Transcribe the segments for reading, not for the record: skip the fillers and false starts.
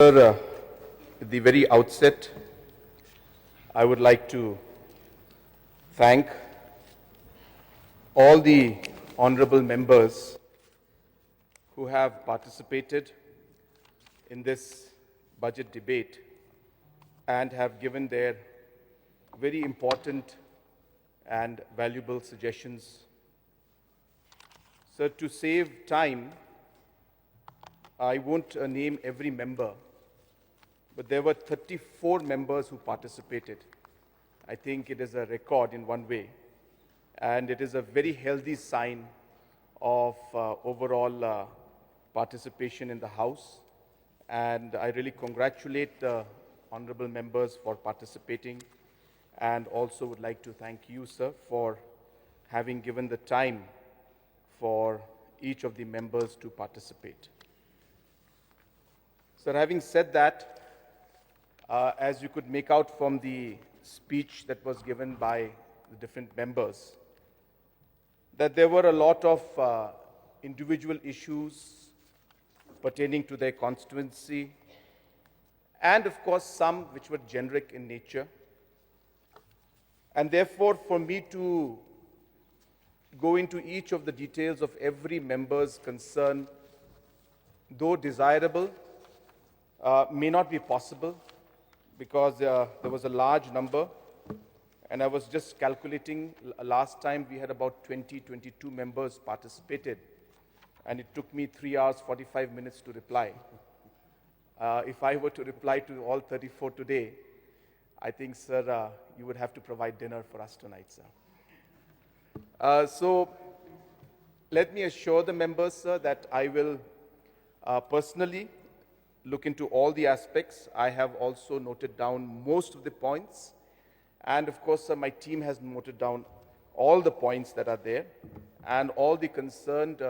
Sir, at the very outset, I would like to thank all the honorable members who have participated in this budget debate and have given their very important and valuable suggestions. Sir, to save time, I won't name every member, but there were 34 members who participated. I think it is a record in one way, and it is a very healthy sign of overall participation in the House. And I really congratulate the honorable members for participating, and also would like to thank you, sir, for having given the time for each of the members to participate. Sir, having said that, as you could make out from the speech that was given by the different members, that there were a lot of individual issues pertaining to their constituency, and of course some which were generic in nature. And therefore, for me to go into each of the details of every member's concern, though desirable, may not be possible, because there was a large number, and I was just calculating. Last time we had about 22 members participated, and it took me 3 hours 45 minutes to reply. If I were to reply to all 34 today, I think, sir, you would have to provide dinner for us tonight, sir. So let me assure the members, sir, that I will personally look into all the aspects. I have also noted down most of the points. And of course, sir, my team has noted down all the points that are there. And all the concerned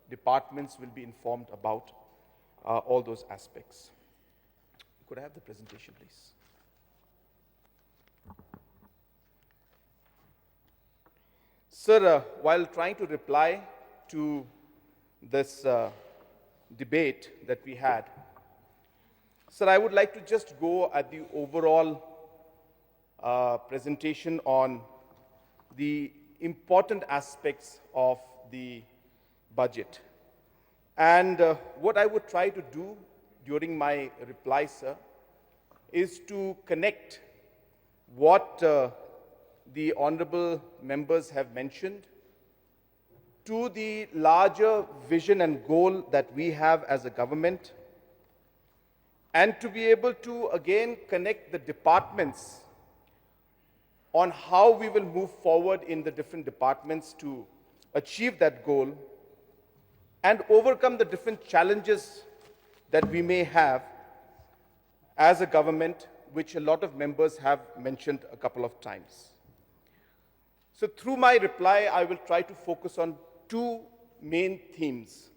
departments will be informed about all those aspects. Could I have the presentation, please? Sir, while trying to reply to this debate that we had, sir, I would like to just go at the overall presentation on the important aspects of the budget. And what I would try to do during my reply, sir, is to connect what the honorable members have mentioned to the larger vision and goal that we have as a government, and to be able to again connect the departments on how we will move forward in the different departments to achieve that goal and overcome the different challenges that we may have as a government, which a lot of members have mentioned a couple of times. So through my reply, I will try to focus on two main themes.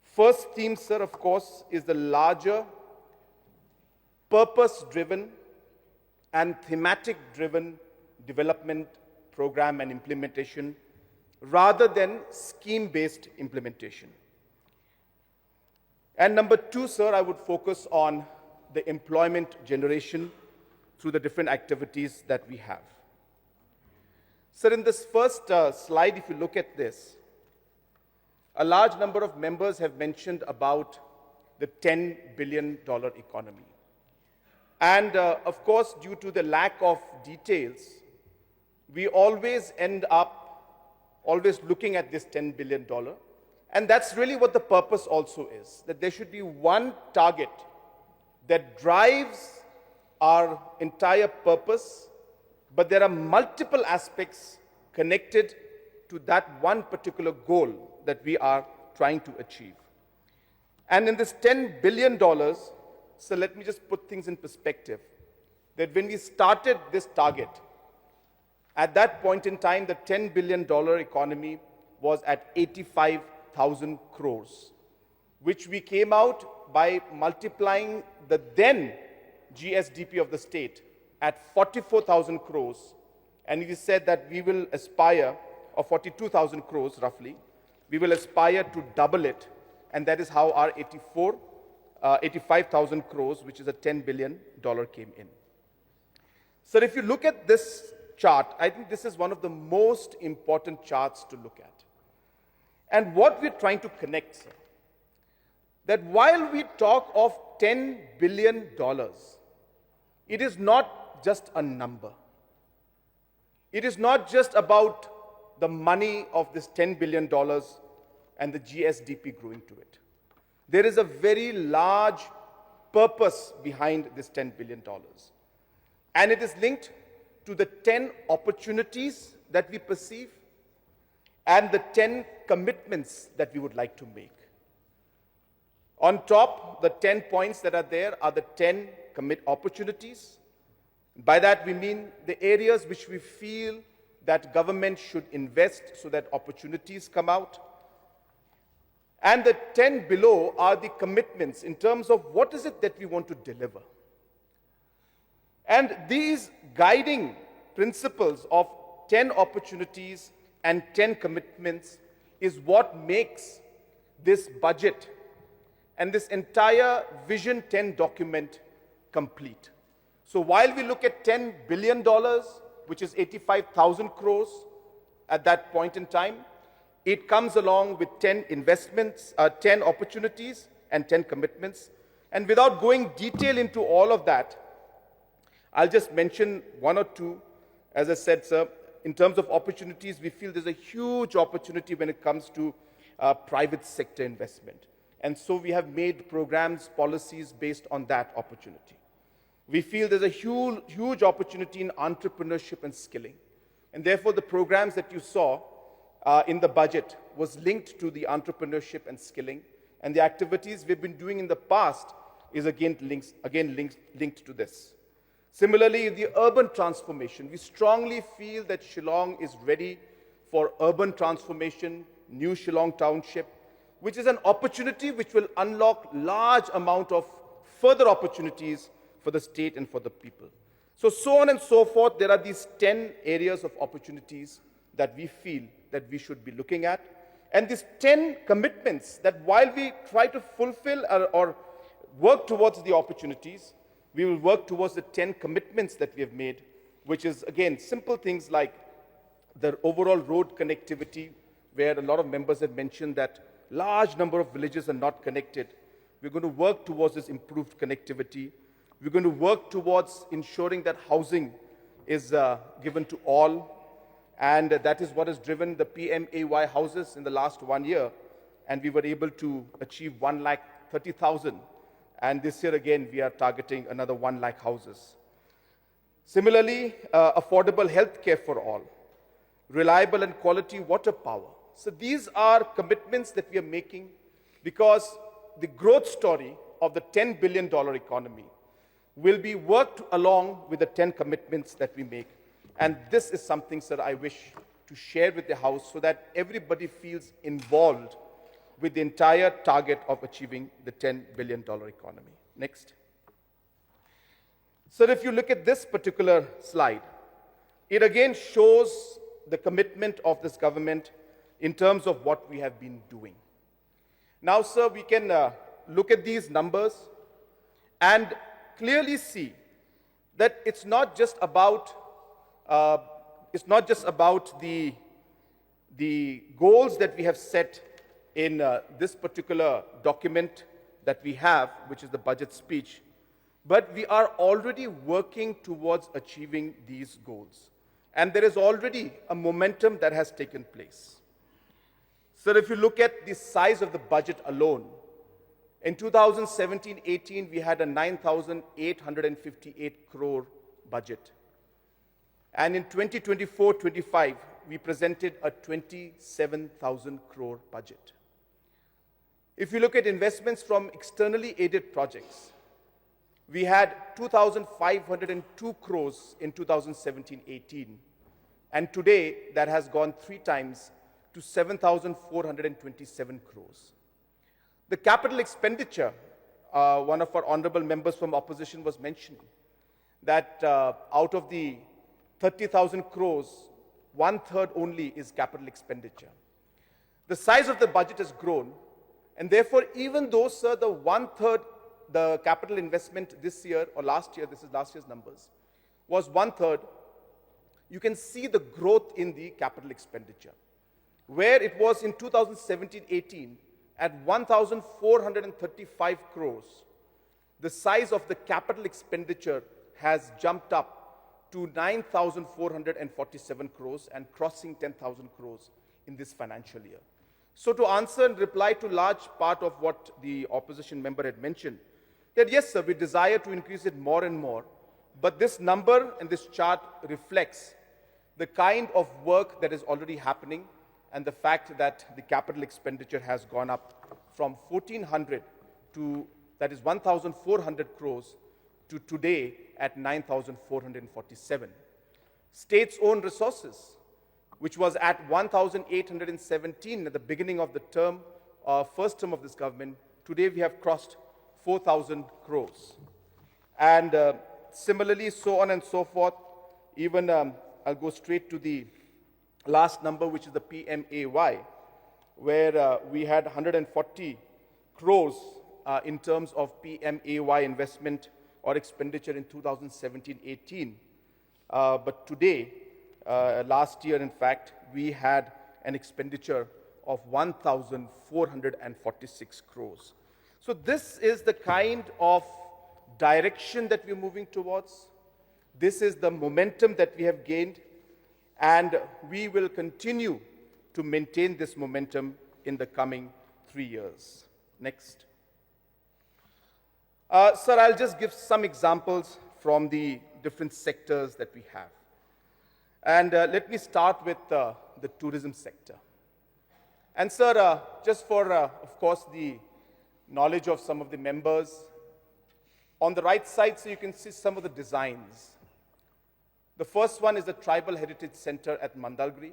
First theme, sir, of course, is the larger purpose-driven and thematic-driven development program and implementation, rather than scheme-based implementation. And number two, sir, I would focus on the employment generation through the different activities that we have. Sir, in this first slide, if you look at this, a large number of members have mentioned about the $10 billion economy. And of course, due to the lack of details, we always end up looking at this $10 billion. And that's really what the purpose also is, that there should be one target that drives our entire purpose, but there are multiple aspects connected to that one particular goal that we are trying to achieve. And in this $10 billion, so let me just put things in perspective, that when we started this target, at that point in time, the $10 billion economy was at 85,000 crores, which we came out by multiplying the then GSDP of the state at 44,000 crores. And it is said that we will aspire, or 42,000 crores roughly, we will aspire to double it, and that is how our 84 85,000 crores, which is a $10 billion came in. So if you look at this chart, I think this is one of the most important charts to look at. And what we're trying to connect, sir, that while we talk of $10 billion, it is not just a number. It is not just about the money of this $10 billion and the GSDP growing to it. There is a very large purpose behind this $10 billion. And it is linked to the 10 opportunities that we perceive and the 10 commitments that we would like to make. On top, the 10 points that are there are the 10 opportunities. By that we mean the areas which we feel that government should invest so that opportunities come out. And the 10 below are the commitments in terms of what is it that we want to deliver. And these guiding principles of 10 opportunities and 10 commitments is what makes this budget and this entire Vision 10 document complete. So while we look at $10 billion, which is 85,000 crores at that point in time, it comes along with 10 investments, 10 opportunities and 10 commitments. And without going detail into all of that, I'll just mention one or two. As I said, sir, in terms of opportunities, we feel there's a huge opportunity when it comes to private sector investment. And so we have made programs, policies based on that opportunity. We feel there's a huge opportunity in entrepreneurship and skilling. And therefore, the programs that you saw in the budget was linked to the entrepreneurship and skilling. And the activities we've been doing in the past is again linked to this. Similarly, the urban transformation. We strongly feel that Shillong is ready for urban transformation, new Shillong township, which is an opportunity which will unlock large amount of further opportunities for the state and for the people. So on and so forth, there are these 10 areas of opportunities that we feel that we should be looking at. And these 10 commitments that while we try to fulfill or work towards the opportunities, we will work towards the 10 commitments that we have made, which is, again, simple things like the overall road connectivity, where a lot of members have mentioned that large number of villages are not connected. We're going to work towards this improved connectivity. We're going to work towards ensuring that housing is given to all. And that is what has driven the PMAY houses in the last 1 year. And we were able to achieve 130,000. And this year, again, we are targeting another 1 lakh houses. Similarly, affordable health care for all, reliable and quality water power. So these are commitments that we are making because the growth story of the $10 billion economy will be worked along with the 10 commitments that we make. And this is something, sir, I wish to share with the House so that everybody feels involved with the entire target of achieving the $10 billion economy. Next. So if you look at this particular slide, it again shows the commitment of this government in terms of what we have been doing. Now, sir, we can look at these numbers and clearly see that it's not just about the goals that we have set in this particular document that we have, which is the budget speech, but we are already working towards achieving these goals. And there is already a momentum that has taken place. So if you look at the size of the budget alone, in 2017-18, we had a 9,858 crore budget. And in 2024-25, we presented a 27,000 crore budget. If you look at investments from externally aided projects, we had 2,502 crores in 2017-18, and today that has gone 3 times to 7,427 crores. The capital expenditure, one of our honorable members from opposition was mentioning that out of the 30,000 crores, 1/3 only is capital expenditure. The size of the budget has grown, and therefore, even though, sir, the 1/3 the capital investment this year or last year, this is last year's numbers, was 1/3. You can see the growth in the capital expenditure, where it was in 2017-18 at 1,435 crores. The size of the capital expenditure has jumped up to 9,447 crores and crossing 10,000 crores in this financial year. So to answer and reply to large part of what the opposition member had mentioned, that yes, sir, we desire to increase it more and more, but this number and this chart reflects the kind of work that is already happening and the fact that the capital expenditure has gone up from 1,400 to, that is 1,400 crores, to today at 9,447. State's own resources, which was at 1,817 at the beginning of the term, first term of this government, today we have crossed 4,000 crores. And similarly, so on and so forth, even I'll go straight to the last number, which is the PMAY, where we had 140 crores in terms of PMAY investment or expenditure in 2017-18. But today, last year, in fact, we had an expenditure of 1,446 crores. So this is the kind of direction that we're moving towards. This is the momentum that we have gained, and we will continue to maintain this momentum in the coming 3 years. Next. Sir, I'll just give some examples from the different sectors that we have. And let me start with the tourism sector. And sir, just for, of course, the knowledge of some of the members, on the right side, so you can see some of the designs. The first one is the Tribal Heritage Center at Mandalgiri.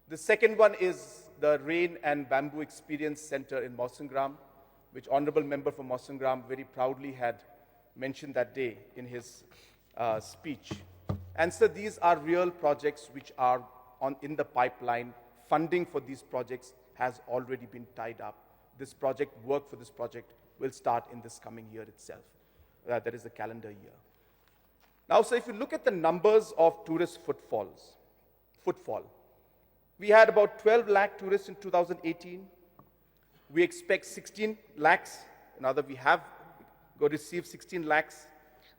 The second one is the Rain and Bamboo Experience Center in Mawsyngram, which Honorable Member for Mawsyngram very proudly had mentioned that day in his speech. And so these are real projects which are in the pipeline. Funding for these projects has already been tied up. This project, work for this project, will start in this coming year itself. That is the calendar year. Now, so if you look at the numbers of tourist footfall, we had about 12 lakh tourists in 2018. We expect 16 lakhs. Now that we have going to receive 16 lakhs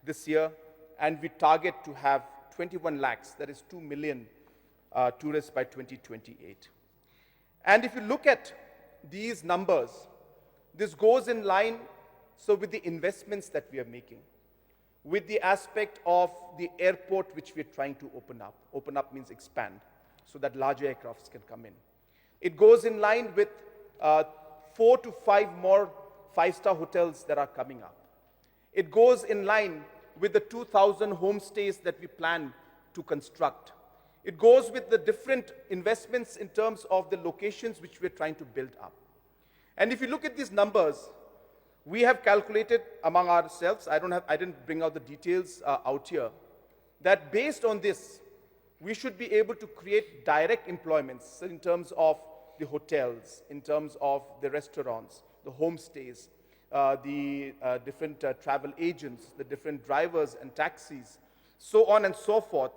this year, and we target to have 21 lakhs, that is 2 million tourists by 2028. And if you look at these numbers, this goes in line with the investments that we are making, with the aspect of the airport which we are trying to open up. Open up means expand, so that larger aircrafts can come in. It goes in line with 4 to 5 more 5-star hotels that are coming up. It goes in line with the 2,000 homestays that we plan to construct. It goes with the different investments in terms of the locations which we're trying to build up. And if you look at these numbers, we have calculated among ourselves, I didn't bring out the details out here, that based on this, we should be able to create direct employments in terms of the hotels, in terms of the restaurants, the homestays, the different travel agents, the different drivers and taxis, so on and so forth.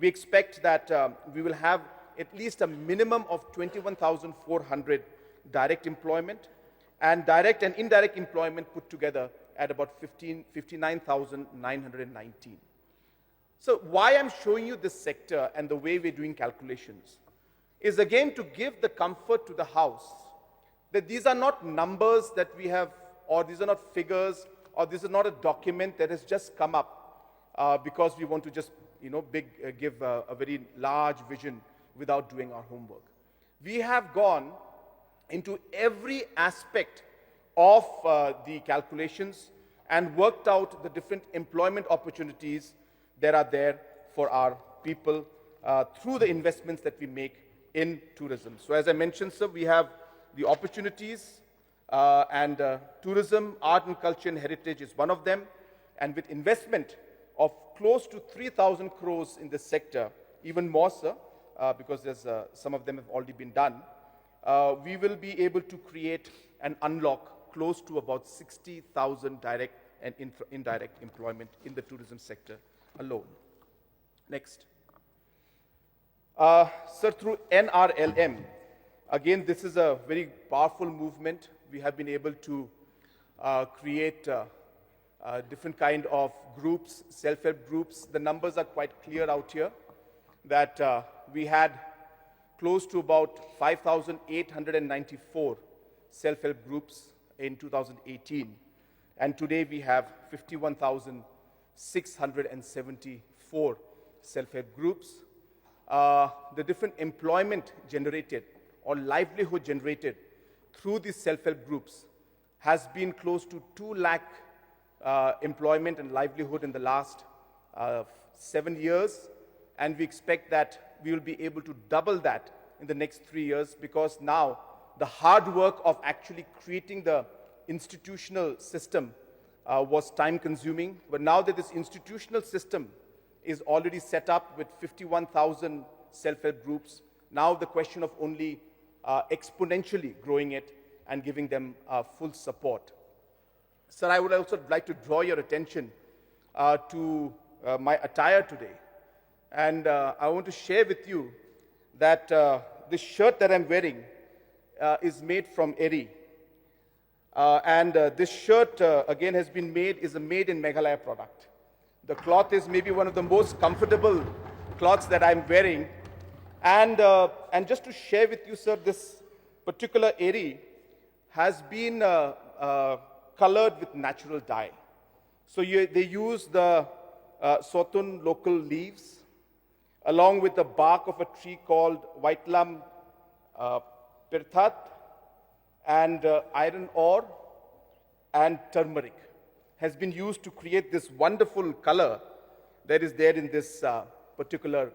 We expect that we will have at least a minimum of 21,400 direct employment, and direct and indirect employment put together at about 59,919. So why I'm showing you this sector and the way we're doing calculations is again to give the comfort to the House that these are not numbers that we have, or these are not figures, or this is not a document that has just come up because we want to just, give a very large vision without doing our homework. We have gone into every aspect of the calculations and worked out the different employment opportunities that are there for our people through the investments that we make in tourism. So as I mentioned, sir, we have the opportunities and tourism, art and culture and heritage is one of them. And with investment of close to 3,000 crores in this sector, even more, sir, because some of them have already been done, we will be able to create and unlock close to about 60,000 direct and indirect employment in the tourism sector alone. Next. Sir, through NRLM, again, this is a very powerful movement. We have been able to create different kind of groups, self-help groups. The numbers are quite clear out here that we had close to about 5,894 self-help groups in 2018. And today we have 51,674 self-help groups. The different employment generated or livelihood generated through these self-help groups has been close to 2 lakh employment and livelihood in the last 7 years. And we expect that we will be able to double that in the next 3 years, because now the hard work of actually creating the institutional system was time consuming. But now that this institutional system is already set up with 51,000 self-help groups, now the question of only exponentially growing it and giving them full support. Sir, I would also like to draw your attention to my attire today. And I want to share with you that this shirt that I'm wearing is made from eri. This shirt, again, is a made in Meghalaya product. The cloth is maybe one of the most comfortable cloths that I'm wearing. And just to share with you, sir, this particular eri has been colored with natural dye. So they use the Sotun local leaves along with the bark of a tree called Whitelam Pirthat and iron ore and turmeric has been used to create this wonderful color that is there in this particular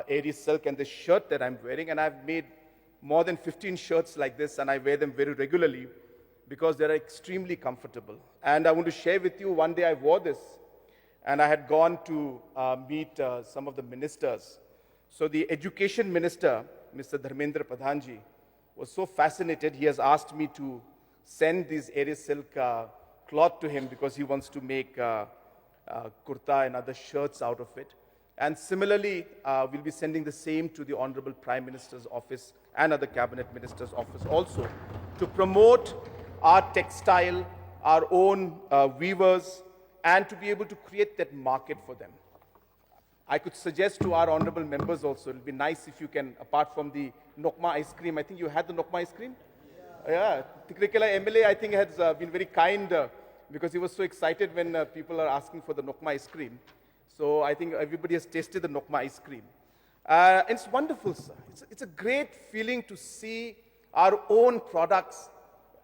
eri silk and this shirt that I'm wearing. And I've made more than 15 shirts like this, and I wear them very regularly because they're extremely comfortable. And I want to share with you, one day I wore this and I had gone to meet some of the ministers. So the education minister, Mr. Dharmendra Pradhanji, was so fascinated, he has asked me to send this eri silk cloth to him because he wants to make kurta and other shirts out of it. And similarly, we'll be sending the same to the Honorable Prime Minister's office and other cabinet ministers' office also to promote our textile, our own weavers, and to be able to create that market for them. I could suggest to our honorable members also, it would be nice if you can, apart from the Nokma ice cream, I think you had the Nokma ice cream? Yeah, Tikrikela MLA, I think, has been very kind because he was so excited when people are asking for the Nokma ice cream. So I think everybody has tasted the Nokma ice cream. It's wonderful, sir. It's a great feeling to see our own products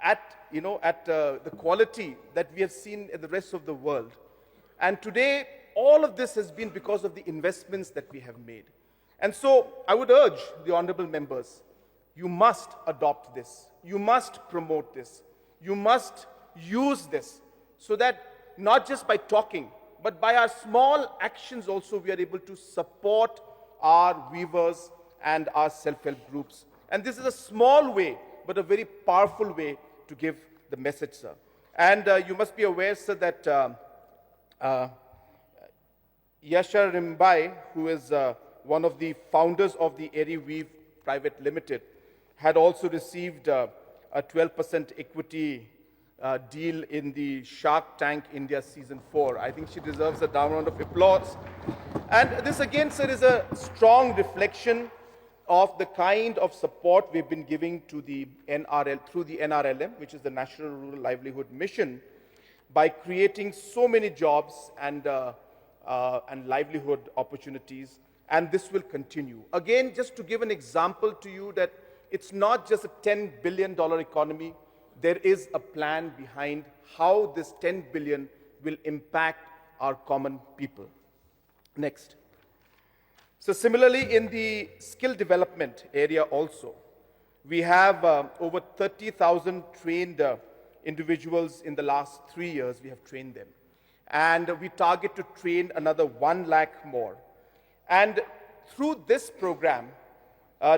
at the quality that we have seen in the rest of the world. And today, all of this has been because of the investments that we have made. And so I would urge the honorable members, you must adopt this. You must promote this. You must use this so that not just by talking, but by our small actions also we are able to support our weavers and our self-help groups. And this is a small way, but a very powerful way to give the message, sir. And you must be aware, sir, that Yasha Rimbai, who is one of the founders of the Eri Weave Private Limited, had also received a 12% equity deal in the Shark Tank India Season 4. I think she deserves a round of applause. And this again, sir, is a strong reflection of the kind of support we've been giving to the NRL through the NRLM, which is the National Rural Livelihood Mission, by creating so many jobs and livelihood opportunities. And this will continue. Again, just to give an example to you that it's not just a $10 billion economy. There is a plan behind how this 10 billion will impact our common people. Next. So similarly, in the skill development area also, we have over 30,000 trained individuals in the last 3 years. We have trained them. And we target to train another 1 lakh more. And through this program,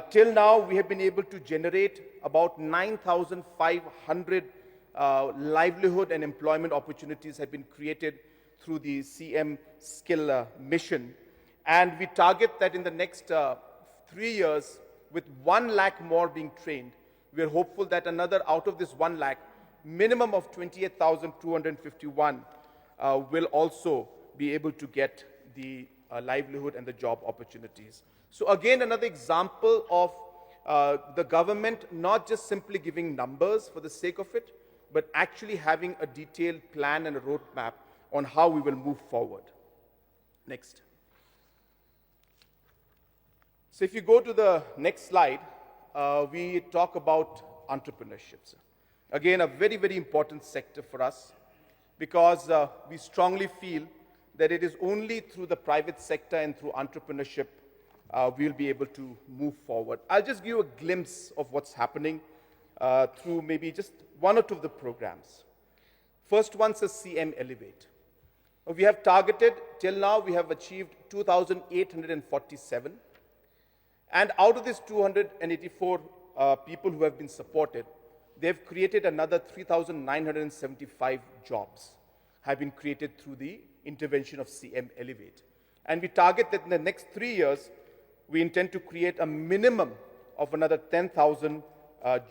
till now, we have been able to generate about 9,500 livelihood and employment opportunities have been created through the CM Skill mission. And we target that in the next 3 years, with 1 lakh more being trained, we are hopeful that another out of this 1 lakh, minimum of 28,251 will also be able to get the livelihood and the job opportunities. So again, another example of the government not just simply giving numbers for the sake of it, but actually having a detailed plan and a roadmap on how we will move forward. Next. So if you go to the next slide, we talk about entrepreneurship. Again, a very, very important sector for us, because we strongly feel that it is only through the private sector and through entrepreneurship we'll be able to move forward. I'll just give you a glimpse of what's happening through maybe just one or two of the programs. First one says CM Elevate. We have targeted, till now we have achieved 2,847. And out of these 284 people who have been supported, they've created another 3,975 jobs have been created through the intervention of CM Elevate. And we target that in the next 3 years, we intend to create a minimum of another 10,000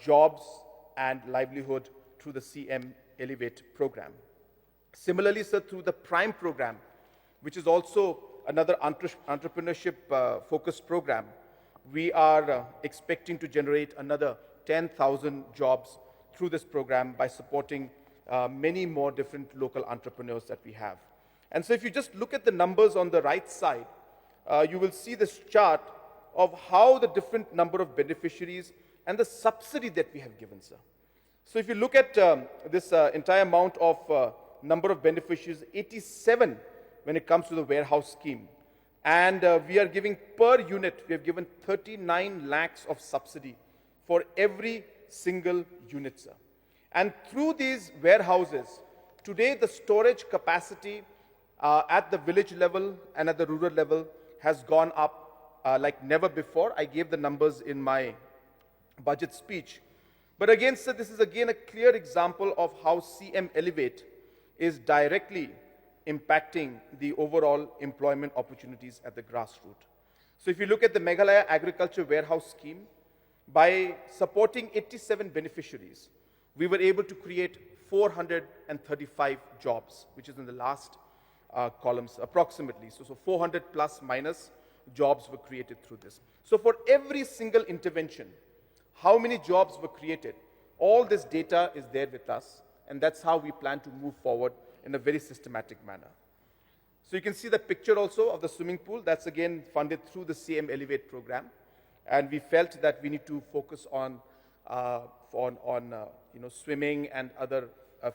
jobs and livelihood through the CM Elevate program. Similarly, sir, through the Prime program, which is also another entrepreneurship focused program, we are expecting to generate another 10,000 jobs through this program by supporting many more different local entrepreneurs that we have. And so if you just look at the numbers on the right side, you will see this chart of how the different number of beneficiaries and the subsidy that we have given, sir. So if you look at this entire amount of number of beneficiaries, 87 when it comes to the warehouse scheme. And we are giving per unit, we have given 39 lakhs of subsidy for every single unit, sir. And through these warehouses, today the storage capacity at the village level and at the rural level has gone up like never before. I gave the numbers in my budget speech. But again, sir, this is again a clear example of how CM Elevate is directly impacting the overall employment opportunities at the grassroots. So if you look at the Meghalaya Agriculture Warehouse Scheme, by supporting 87 beneficiaries, we were able to create 435 jobs, which is in the last columns approximately. So 400 plus minus jobs were created through this. So for every single intervention, how many jobs were created? All this data is there with us, and that's how we plan to move forward in a very systematic manner. So you can see the picture also of the swimming pool. That's again funded through the CM Elevate program. And we felt that we need to focus on swimming and other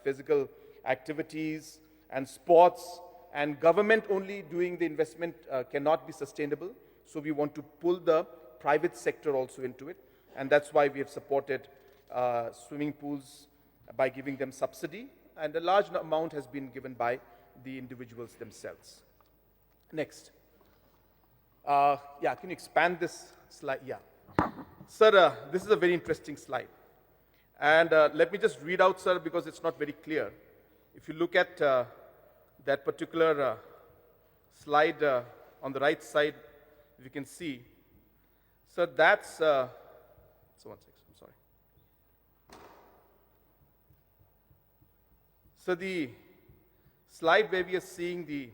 physical activities and sports. And government only doing the investment cannot be sustainable. So we want to pull the private sector also into it. And that's why we have supported swimming pools by giving them subsidy. And a large amount has been given by the individuals themselves. Next. Can you expand this slide? Yeah. Sir, this is a very interesting slide. And let me just read out, sir, because it's not very clear. If you look at that particular slide on the right side, if you can see, sir, that's, so one second, I'm sorry. So the slide where we are seeing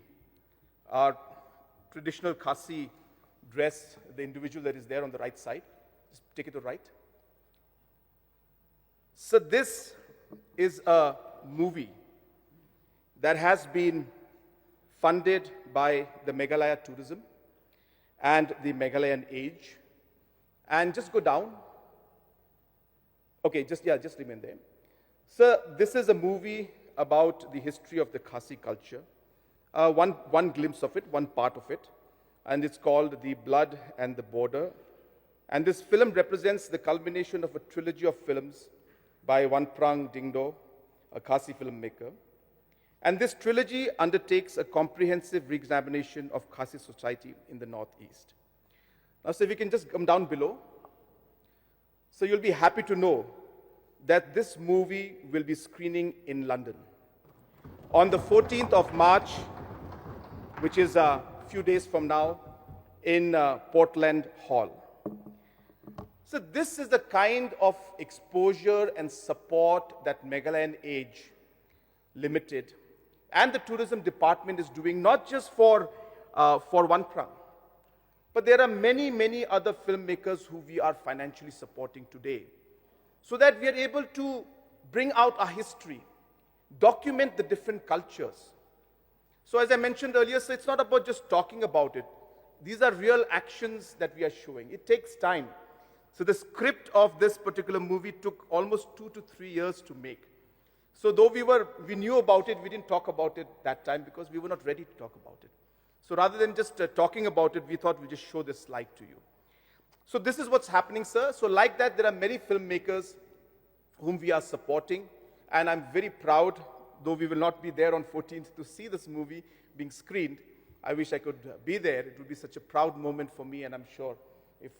our traditional khasi dress, the individual that is there on the right side, just take it to the right. So this is a movie that has been funded by the Meghalaya Tourism and the Meghalayan Age. And just go down. Okay, just remain there. So this is a movie about the history of the Khasi culture. One glimpse of it, one part of it. And it's called The Blood and the Border. And this film represents the culmination of a trilogy of films by Wanprang Dingdo, a Khasi filmmaker. And this trilogy undertakes a comprehensive re-examination of Khasi society in the Northeast. Now, so if you can just come down below. So you'll be happy to know that this movie will be screening in London on the 14th of March, which is a few days from now, in Portland Hall. So this is the kind of exposure and support that Meghalayan Age Limited and the tourism department is doing, not just for One Crown, but there are many, many other filmmakers who we are financially supporting today, so that we are able to bring out our history, document the different cultures. So as I mentioned earlier, so it's not about just talking about it. These are real actions that we are showing. It takes time. So the script of this particular movie took almost 2 to 3 years to make. So though we knew about it, we didn't talk about it that time because we were not ready to talk about it. So rather than just talking about it, we thought we'd just show this slide to you. So this is what's happening, sir. So like that, there are many filmmakers whom we are supporting. And I'm very proud, though we will not be there on 14th to see this movie being screened. I wish I could be there. It would be such a proud moment for me, and I'm sure if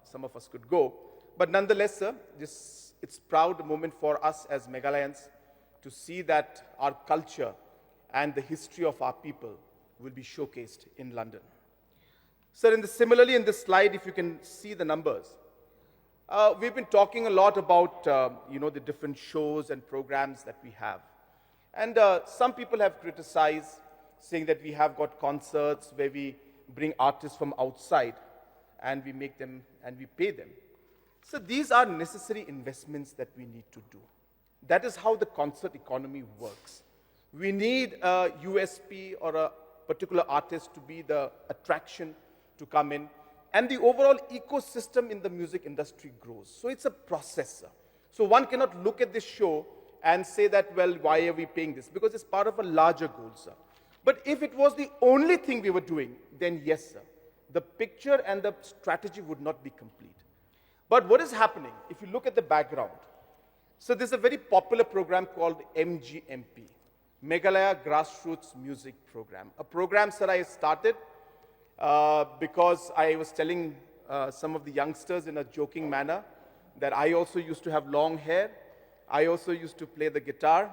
some of us could go. But nonetheless, sir, it's a proud moment for us as Meghalayans to see that our culture and the history of our people will be showcased in London. Sir, similarly in this slide, if you can see the numbers, we've been talking a lot about the different shows and programs that we have. And some people have criticized, saying that we have got concerts where we bring artists from outside and we make them and we pay them. So these are necessary investments that we need to do. That is how the concert economy works. We need a USP or a particular artist to be the attraction to come in, and the overall ecosystem in the music industry grows. So it's a process. So one cannot look at this show and say that, well, why are we paying this? Because it's part of a larger goal, sir. But if it was the only thing we were doing, then yes, sir, the picture and the strategy would not be complete. But what is happening, if you look at the background, so there's a very popular program called MGMP, Meghalaya Grassroots Music Program. A program, sir, I started because I was telling some of the youngsters in a joking manner that I also used to have long hair. I also used to play the guitar.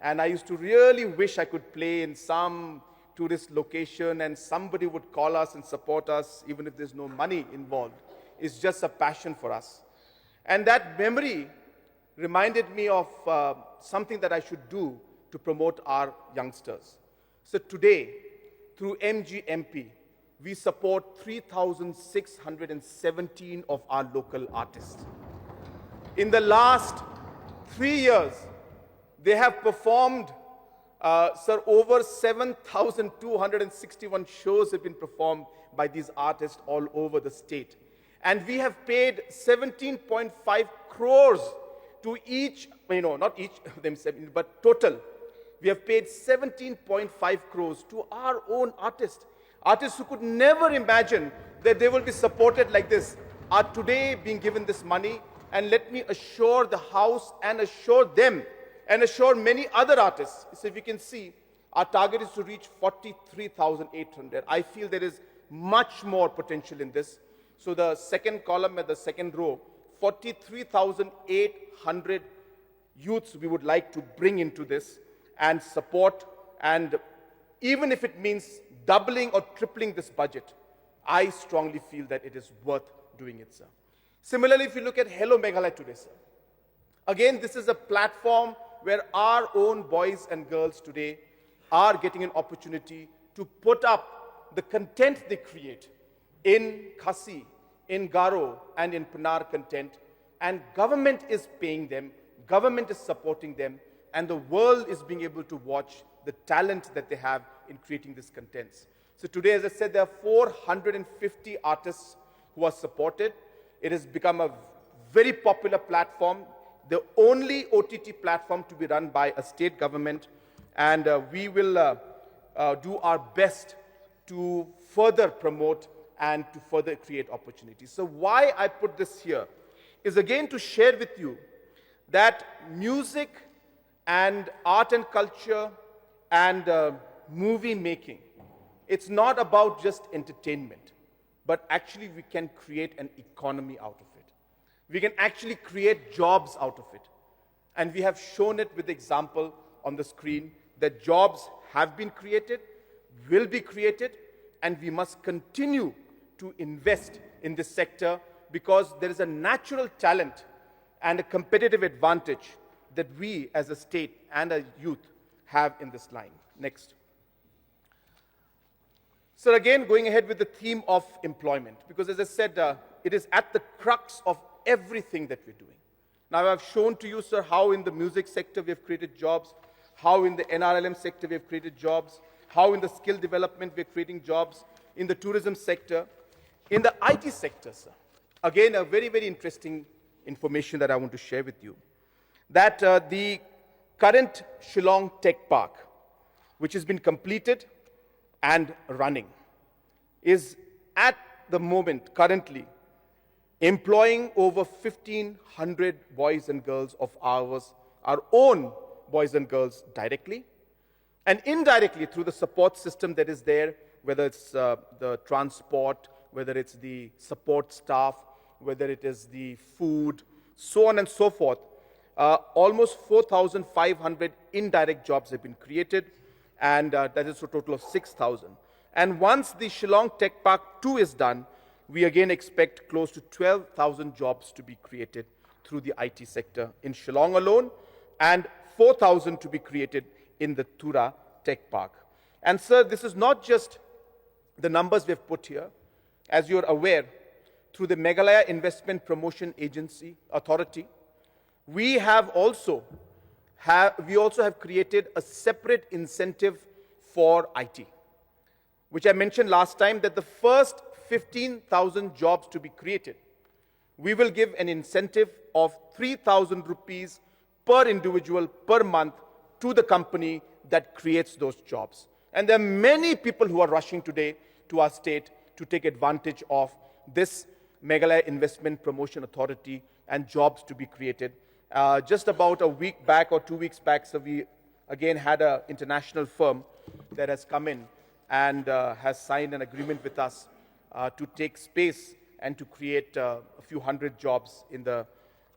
And I used to really wish I could play in some tourist location and somebody would call us and support us, even if there's no money involved. It's just a passion for us. And that memory reminded me of something that I should do to promote our youngsters. So today, through MGMP, we support 3,617 of our local artists. In the last 3 years, they have performed, sir, over 7,261 shows have been performed by these artists all over the state. And we have paid 17.5 crores to each, not each of them, but total. We have paid 17.5 crores to our own artists. Artists who could never imagine that they will be supported like this are today being given this money. And let me assure the House and assure them and assure many other artists. So if you can see, our target is to reach 43,800. I feel there is much more potential in this. So the second column at the second row, 43,800 youths we would like to bring into this and support. And even if it means doubling or tripling this budget, I strongly feel that it is worth doing it, sir. Similarly, if you look at Hello Meghalaya today, sir, again, this is a platform where our own boys and girls today are getting an opportunity to put up the content they create in Khasi, in Garo, and in Panar content. And government is paying them, government is supporting them, and the world is being able to watch the talent that they have in creating these contents. So today, as I said, there are 450 artists who are supported. It has become a very popular platform, the only OTT platform to be run by a state government, and we will do our best to further promote and to further create opportunities. So why I put this here is again to share with you that music and art and culture and movie making, it's not about just entertainment, but actually we can create an economy out of it. We can actually create jobs out of it. And we have shown it with the example on the screen that jobs have been created, will be created, and we must continue to invest in this sector because there is a natural talent and a competitive advantage that we as a state and a youth have in this line. Next. So again, going ahead with the theme of employment, because as I said, it is at the crux of everything that we're doing. Now I've shown to you, sir, how in the music sector we have created jobs, how in the NRLM sector we have created jobs, how in the skill development we're creating jobs, in the tourism sector, in the IT sector, sir. Again, a very, very interesting information that I want to share with you, that the current Shillong Tech Park, which has been completed and running, is at the moment currently employing over 1,500 boys and girls of ours, our own boys and girls directly, and indirectly through the support system that is there, whether it's the transport, whether it's the support staff, whether it is the food, so on and so forth. Almost 4,500 indirect jobs have been created, and that is a total of 6,000. And once the Shillong Tech Park 2 is done, we again expect close to 12,000 jobs to be created through the IT sector in Shillong alone, and 4,000 to be created in the Tura Tech Park. And sir, this is not just the numbers we have put here. As you're aware, through the Meghalaya Investment Promotion Agency Authority, we also have created a separate incentive for IT, which I mentioned last time, that the first 15,000 jobs to be created, we will give an incentive of 3,000 rupees per individual per month to the company that creates those jobs. And there are many people who are rushing today to our state to take advantage of this Meghalaya Investment Promotion Authority and jobs to be created. Just about a week back or 2 weeks back, so we again had an international firm that has come in and has signed an agreement with us to take space and to create a few hundred jobs in the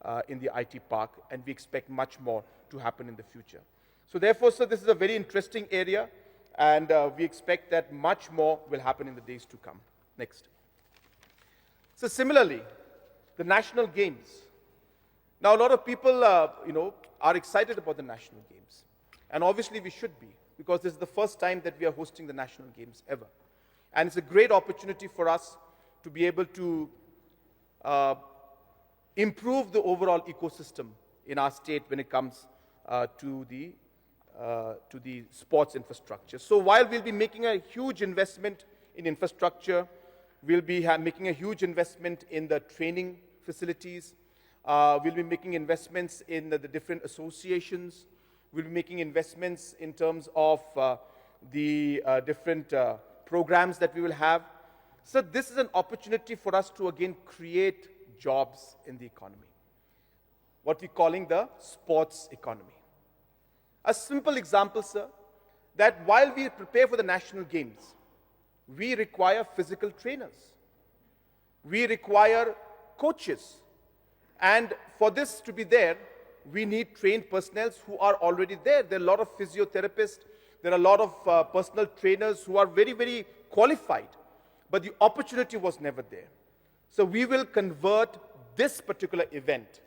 IT park, and we expect much more to happen in the future. So therefore, sir, this is a very interesting area, and we expect that much more will happen in the days to come. Next. So similarly, the national games. Now, a lot of people, are excited about the national games, and obviously we should be, because this is the first time that we are hosting the national games ever. And it's a great opportunity for us to be able to improve the overall ecosystem in our state when it comes to the sports infrastructure. So while we'll be making a huge investment in infrastructure, we'll be making a huge investment in the training facilities, we'll be making investments in the different associations, we'll be making investments in terms of the different programs that we will have. So this is an opportunity for us to again create jobs in the economy, what we're calling the sports economy. A simple example, sir, that while we prepare for the national games, we require physical trainers, we require coaches, and for this to be there, we need trained personnel who are already there. There are a lot of physiotherapists, there are a lot of personal trainers who are very, very qualified, but the opportunity was never there. So we will convert this particular event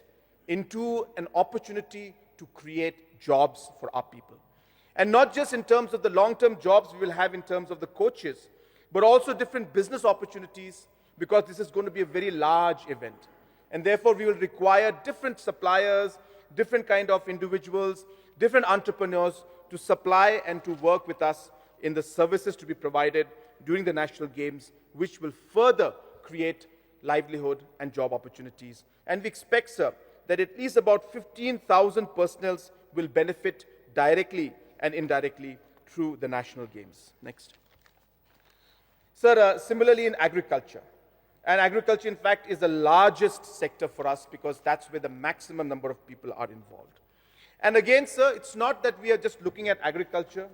into an opportunity to create jobs for our people. And not just in terms of the long-term jobs we will have in terms of the coaches, but also different business opportunities, because this is going to be a very large event. And therefore, we will require different suppliers, different kind of individuals, different entrepreneurs to supply and to work with us in the services to be provided during the national games, which will further create livelihood and job opportunities. And we expect, sir, that at least about 15,000 personnel will benefit directly and indirectly through the national games. Next. Sir, similarly in agriculture. And agriculture, in fact, is the largest sector for us because that's where the maximum number of people are involved. And again, sir, it's not that we are just looking at agriculture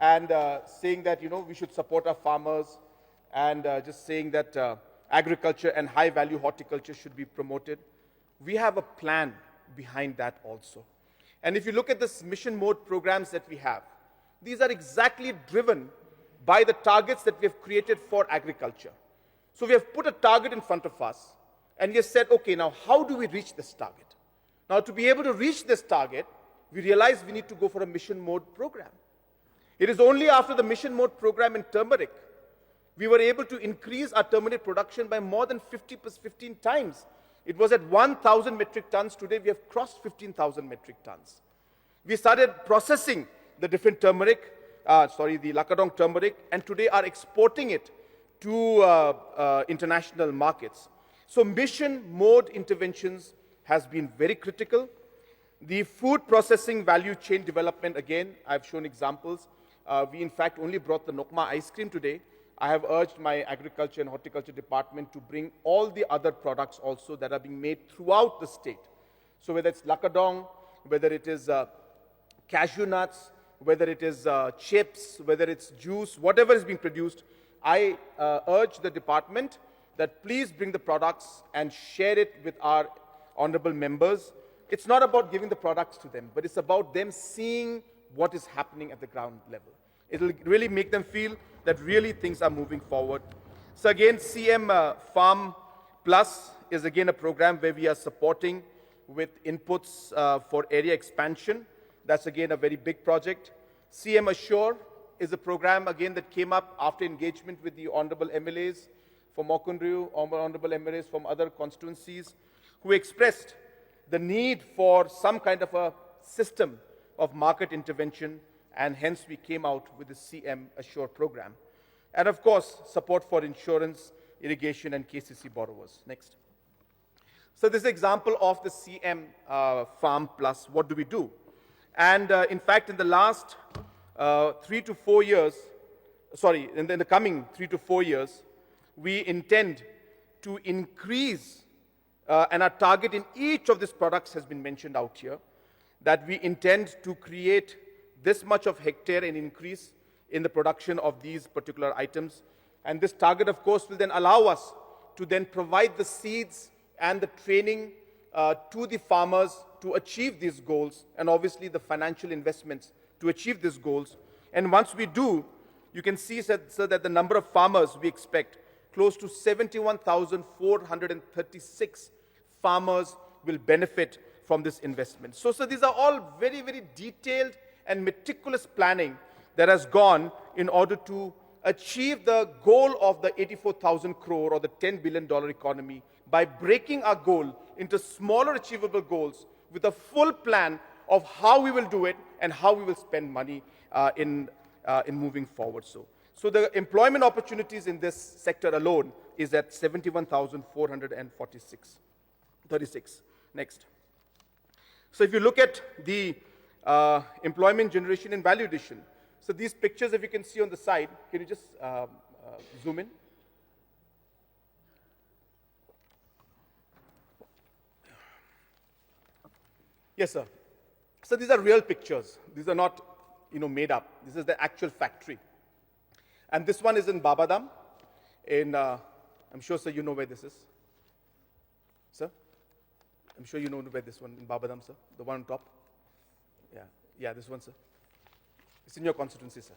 and saying that, we should support our farmers and just saying that agriculture and high-value horticulture should be promoted. We have a plan behind that also. And if you look at this mission mode programs that we have, these are exactly driven by the targets that we have created for agriculture. So we have put a target in front of us, and we have said, okay, now how do we reach this target? Now, to be able to reach this target, we realized we need to go for a mission mode program. It is only after the mission mode program in turmeric, we were able to increase our turmeric production by more than 15 times. It was at 1,000 metric tons. Today, we have crossed 15,000 metric tons. We started processing the different turmeric, the Lakadong turmeric, and today are exporting it to international markets. So mission mode interventions has been very critical. The food processing value chain development, again, I've shown examples. We, in fact, only brought the Nokma ice cream today. I have urged my agriculture and horticulture department to bring all the other products also that are being made throughout the state. So whether it's Lakadong, whether it is cashew nuts, whether it is chips, whether it's juice, whatever is being produced, I urge the department that please bring the products and share it with our honorable members. It's not about giving the products to them, but it's about them seeing what is happening at the ground level. It'll really make them feel that really things are moving forward. So again, CM Farm Plus is again a program where we are supporting with inputs for area expansion. That's again a very big project. CM Assure is a program again that came up after engagement with the honorable MLAs from Mokundru, honorable MLAs from other constituencies, who expressed the need for some kind of a system of market intervention, and hence we came out with the CM Assure program. And of course, support for insurance, irrigation, and KCC borrowers. Next. So this is an example of the CM Farm Plus. What do we do? And in fact, in the last 3 to 4 years, in the coming 3 to 4 years, we intend to increase, and our target in each of these products has been mentioned out here, that we intend to create this much of hectare and increase in the production of these particular items. And this target, of course, will then allow us to then provide the seeds and the training to the farmers to achieve these goals, and obviously the financial investments to achieve these goals. And once we do, you can see so that the number of farmers we expect, close to 71,436 farmers will benefit from this investment. So these are all very, very detailed and meticulous planning that has gone in order to achieve the goal of the 84,000 crore or the $10 billion economy by breaking our goal into smaller achievable goals with a full plan of how we will do it and how we will spend money in moving forward. So the employment opportunities in this sector alone is at 71,436. Next. So if you look at the employment generation and value addition, so these pictures, if you can see on the side, can you just zoom in? Yes, sir. So these are real pictures. These are not, made up. This is the actual factory. And this one is in Babadam. I'm sure, sir, you know where this is. Sir? I'm sure you know where this one in Babadam, sir. The one on top. Yeah, this one, sir. It's in your constituency, sir.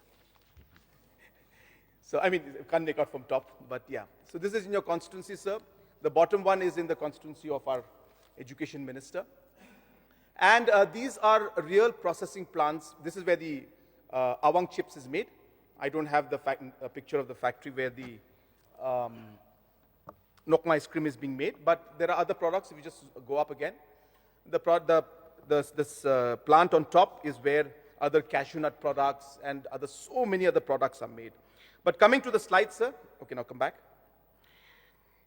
So, I can't make out from top, but yeah. So this is in your constituency, sir. The bottom one is in the constituency of our education minister. And these are real processing plants. This is where the Awang chips is made. I don't have the picture of the factory where the Nokma ice cream is being made, but there are other products. If you just go up again, this plant on top is where other cashew nut products and so many other products are made. But coming to the slide, sir, okay, now come back,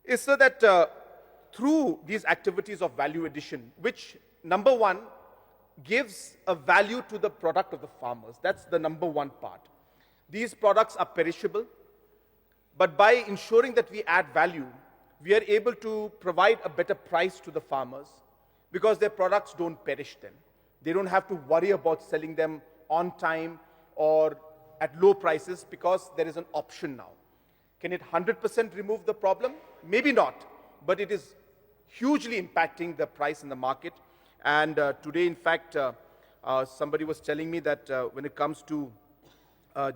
is so that through these activities of value addition, which number one gives a value to the product of the farmers. That's the number one part. These products are perishable, but by ensuring that we add value, we are able to provide a better price to the farmers because their products don't perish then. They don't have to worry about selling them on time or at low prices because there is an option now. Can it 100% remove the problem? Maybe not, but it is hugely impacting the price in the market. And today, in fact, Somebody was telling me that when it comes to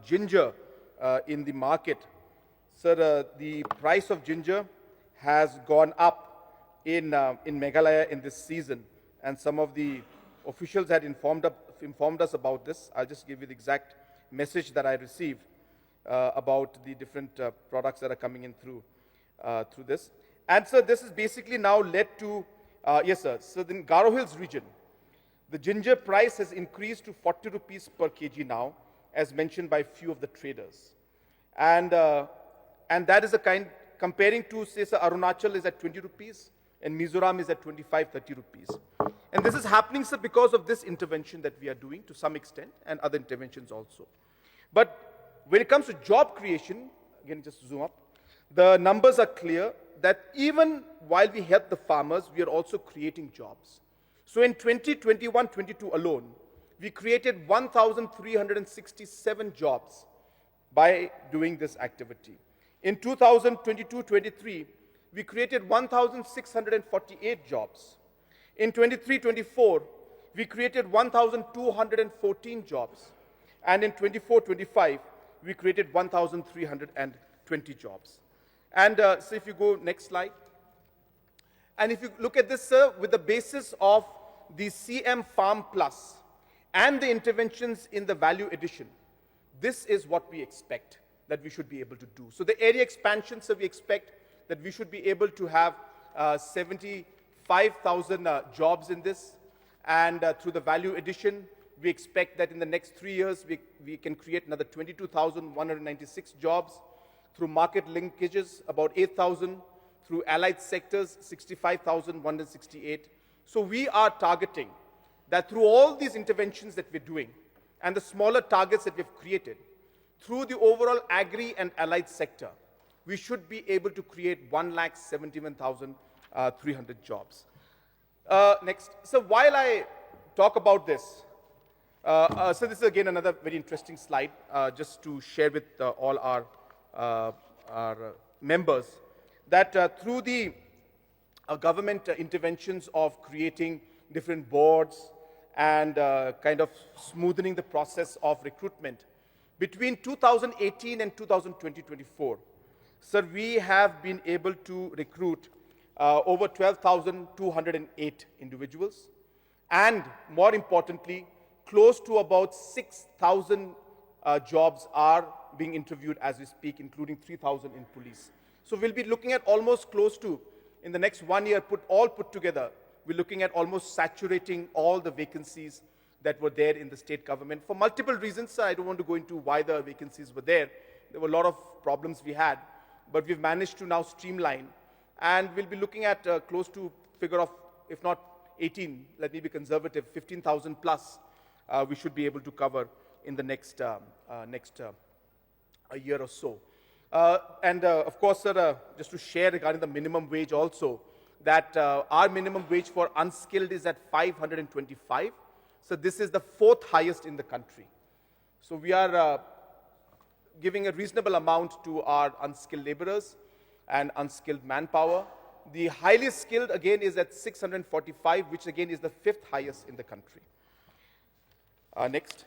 ginger in the market, sir, the price of ginger has gone up in Meghalaya in this season, and some of the officials had informed us about this. I'll just give you the exact message that I received about the different products that are coming in through this. And so this is basically now led to, yes sir, so in Garo Hills region, the ginger price has increased to 40 rupees per kg now, as mentioned by few of the traders. And that is a kind, comparing to, say, sir, Arunachal is at 20 rupees, and Mizoram is at 25, 30 rupees. And this is happening, sir, because of this intervention that we are doing to some extent, and other interventions also. But when it comes to job creation, again, just zoom up, the numbers are clear that even while we help the farmers, we are also creating jobs. So in 2021-22 alone, we created 1,367 jobs by doing this activity. In 2022-23, we created 1,648 jobs. In 23-24, we created 1,214 jobs. And in 24-25, we created 1,320 jobs. And so if you go next slide. And if you look at this, sir, with the basis of the CM Farm Plus and the interventions in the value addition, this is what we expect that we should be able to do. So the area expansion, sir, we expect that we should be able to have 75,000 jobs in this. And through the value addition, we expect that in the next 3 years, we can create another 22,196 jobs. Through market linkages, about 8,000. Through allied sectors, 65,168. So we are targeting that through all these interventions that we're doing and the smaller targets that we've created, through the overall agri and allied sector, we should be able to create 1,71,300 jobs. Next. So while I talk about this, so this is again another very interesting slide just to share with all our members, that through the government interventions of creating different boards and kind of smoothening the process of recruitment, between 2018 and 2020-24, sir, we have been able to recruit over 12,208 individuals, and more importantly, close to about 6,000 jobs are being interviewed as we speak, including 3,000 in police. So we'll be looking at almost close to, in the next 1 year, put together, we're looking at almost saturating all the vacancies that were there in the state government for multiple reasons. I don't want to go into why the vacancies were there. There were a lot of problems we had, but we've managed to now streamline, and we'll be looking at close to figure of, if not 18, let me be conservative, 15,000 plus we should be able to cover in the next a year or so. And of course, sir, just to share regarding the minimum wage also, that our minimum wage for unskilled is at 525. So this is the 4th highest in the country. So we are giving a reasonable amount to our unskilled laborers and unskilled manpower. The highly skilled, again, is at 645, which again is the 5th highest in the country. Next.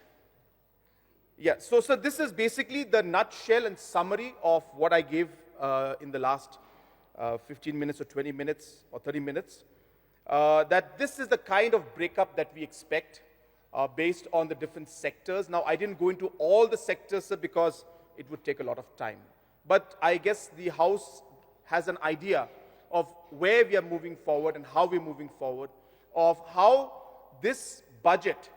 Yeah, so this is basically the nutshell and summary of what I gave in the last 15 minutes or 20 minutes or 30 minutes. That this is the kind of breakup that we expect based on the different sectors. Now, I didn't go into all the sectors, sir, because it would take a lot of time. But I guess the House has an idea of where we are moving forward and how we're moving forward, of how this budget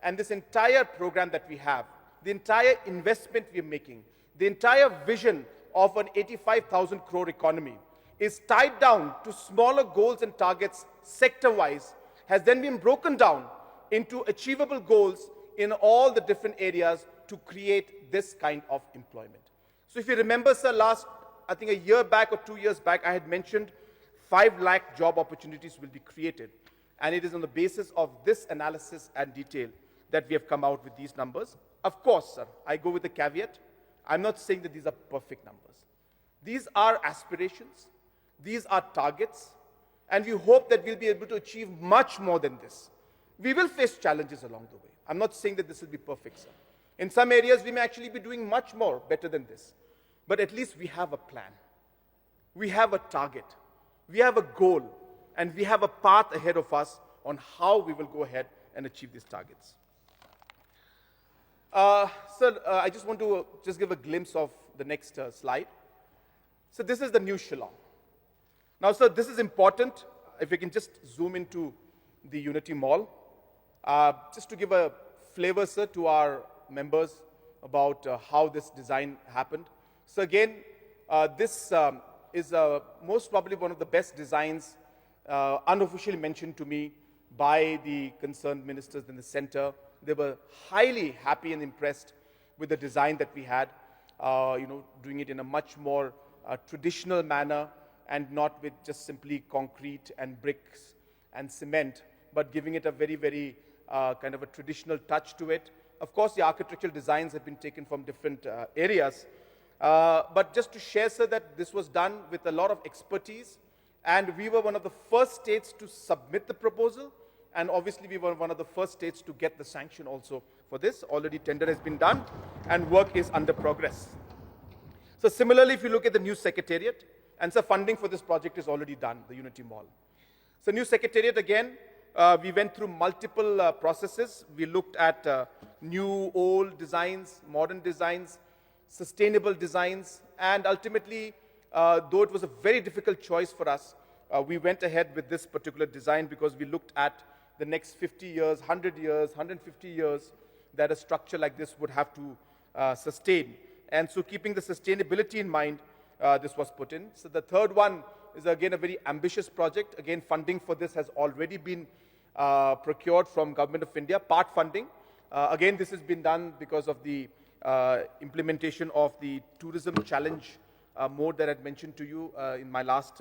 and this entire program that we have, the entire investment we're making, the entire vision of an 85,000 crore economy is tied down to smaller goals and targets sector-wise, has then been broken down into achievable goals in all the different areas to create this kind of employment. So if you remember, sir, last, I think a year back or 2 years back, I had mentioned 5 lakh job opportunities will be created. And it is on the basis of this analysis and detail that we have come out with these numbers. Of course, sir, I go with the caveat. I'm not saying that these are perfect numbers. These are aspirations. These are targets. And we hope that we'll be able to achieve much more than this. We will face challenges along the way. I'm not saying that this will be perfect, sir. In some areas, we may actually be doing much more better than this. But at least we have a plan. We have a target. We have a goal. And we have a path ahead of us on how we will go ahead and achieve these targets. Sir, I just want to just give a glimpse of the next slide. So this is the new Shillong. Now, sir, this is important. If we can just zoom into the Unity Mall. Just to give a flavor, sir, to our members about how this design happened. So again, this is most probably one of the best designs unofficially mentioned to me by the concerned ministers in the center. They were highly happy and impressed with the design that we had, doing it in a much more traditional manner and not with just simply concrete and bricks and cement, but giving it a very, very kind of a traditional touch to it. Of course, the architectural designs have been taken from different areas. But just to share, sir, that this was done with a lot of expertise, and we were one of the first states to submit the proposal, and obviously we were one of the first states to get the sanction also for this. Already tender has been done, and work is under progress. So similarly, if you look at the new secretariat, and so funding for this project is already done, the Unity Mall. So new secretariat again, we went through multiple processes. We looked at new, old designs, modern designs, sustainable designs, and ultimately, though it was a very difficult choice for us, we went ahead with this particular design because we looked at the next 50 years, 100 years, 150 years that a structure like this would have to sustain. And so keeping the sustainability in mind, this was put in. So the third one is again a very ambitious project. Again, funding for this has already been procured from Government of India, part funding. Again, this has been done because of the implementation of the tourism challenge mode that I had mentioned to you in my last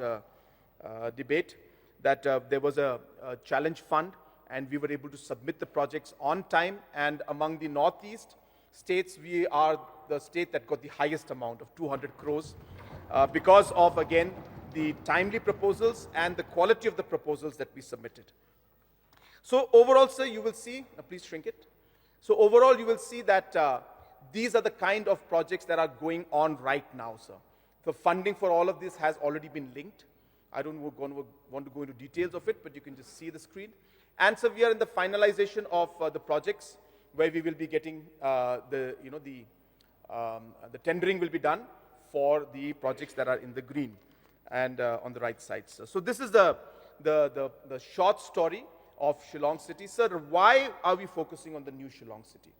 debate, that there was a challenge fund and we were able to submit the projects on time, and among the Northeast states, we are the state that got the highest amount of 200 crores because of, again, the timely proposals and the quality of the proposals that we submitted. So overall, sir, you will see, please shrink it. So overall, you will see that these are the kind of projects that are going on right now, sir. The funding for all of this has already been linked. I don't want to go into details of it, but you can just see the screen. And so we are in the finalization of the projects where we will be getting the tendering will be done for the projects that are in the green and on the right side, sir. So this is the short story of Shillong City. Sir, why are we focusing on the new Shillong City?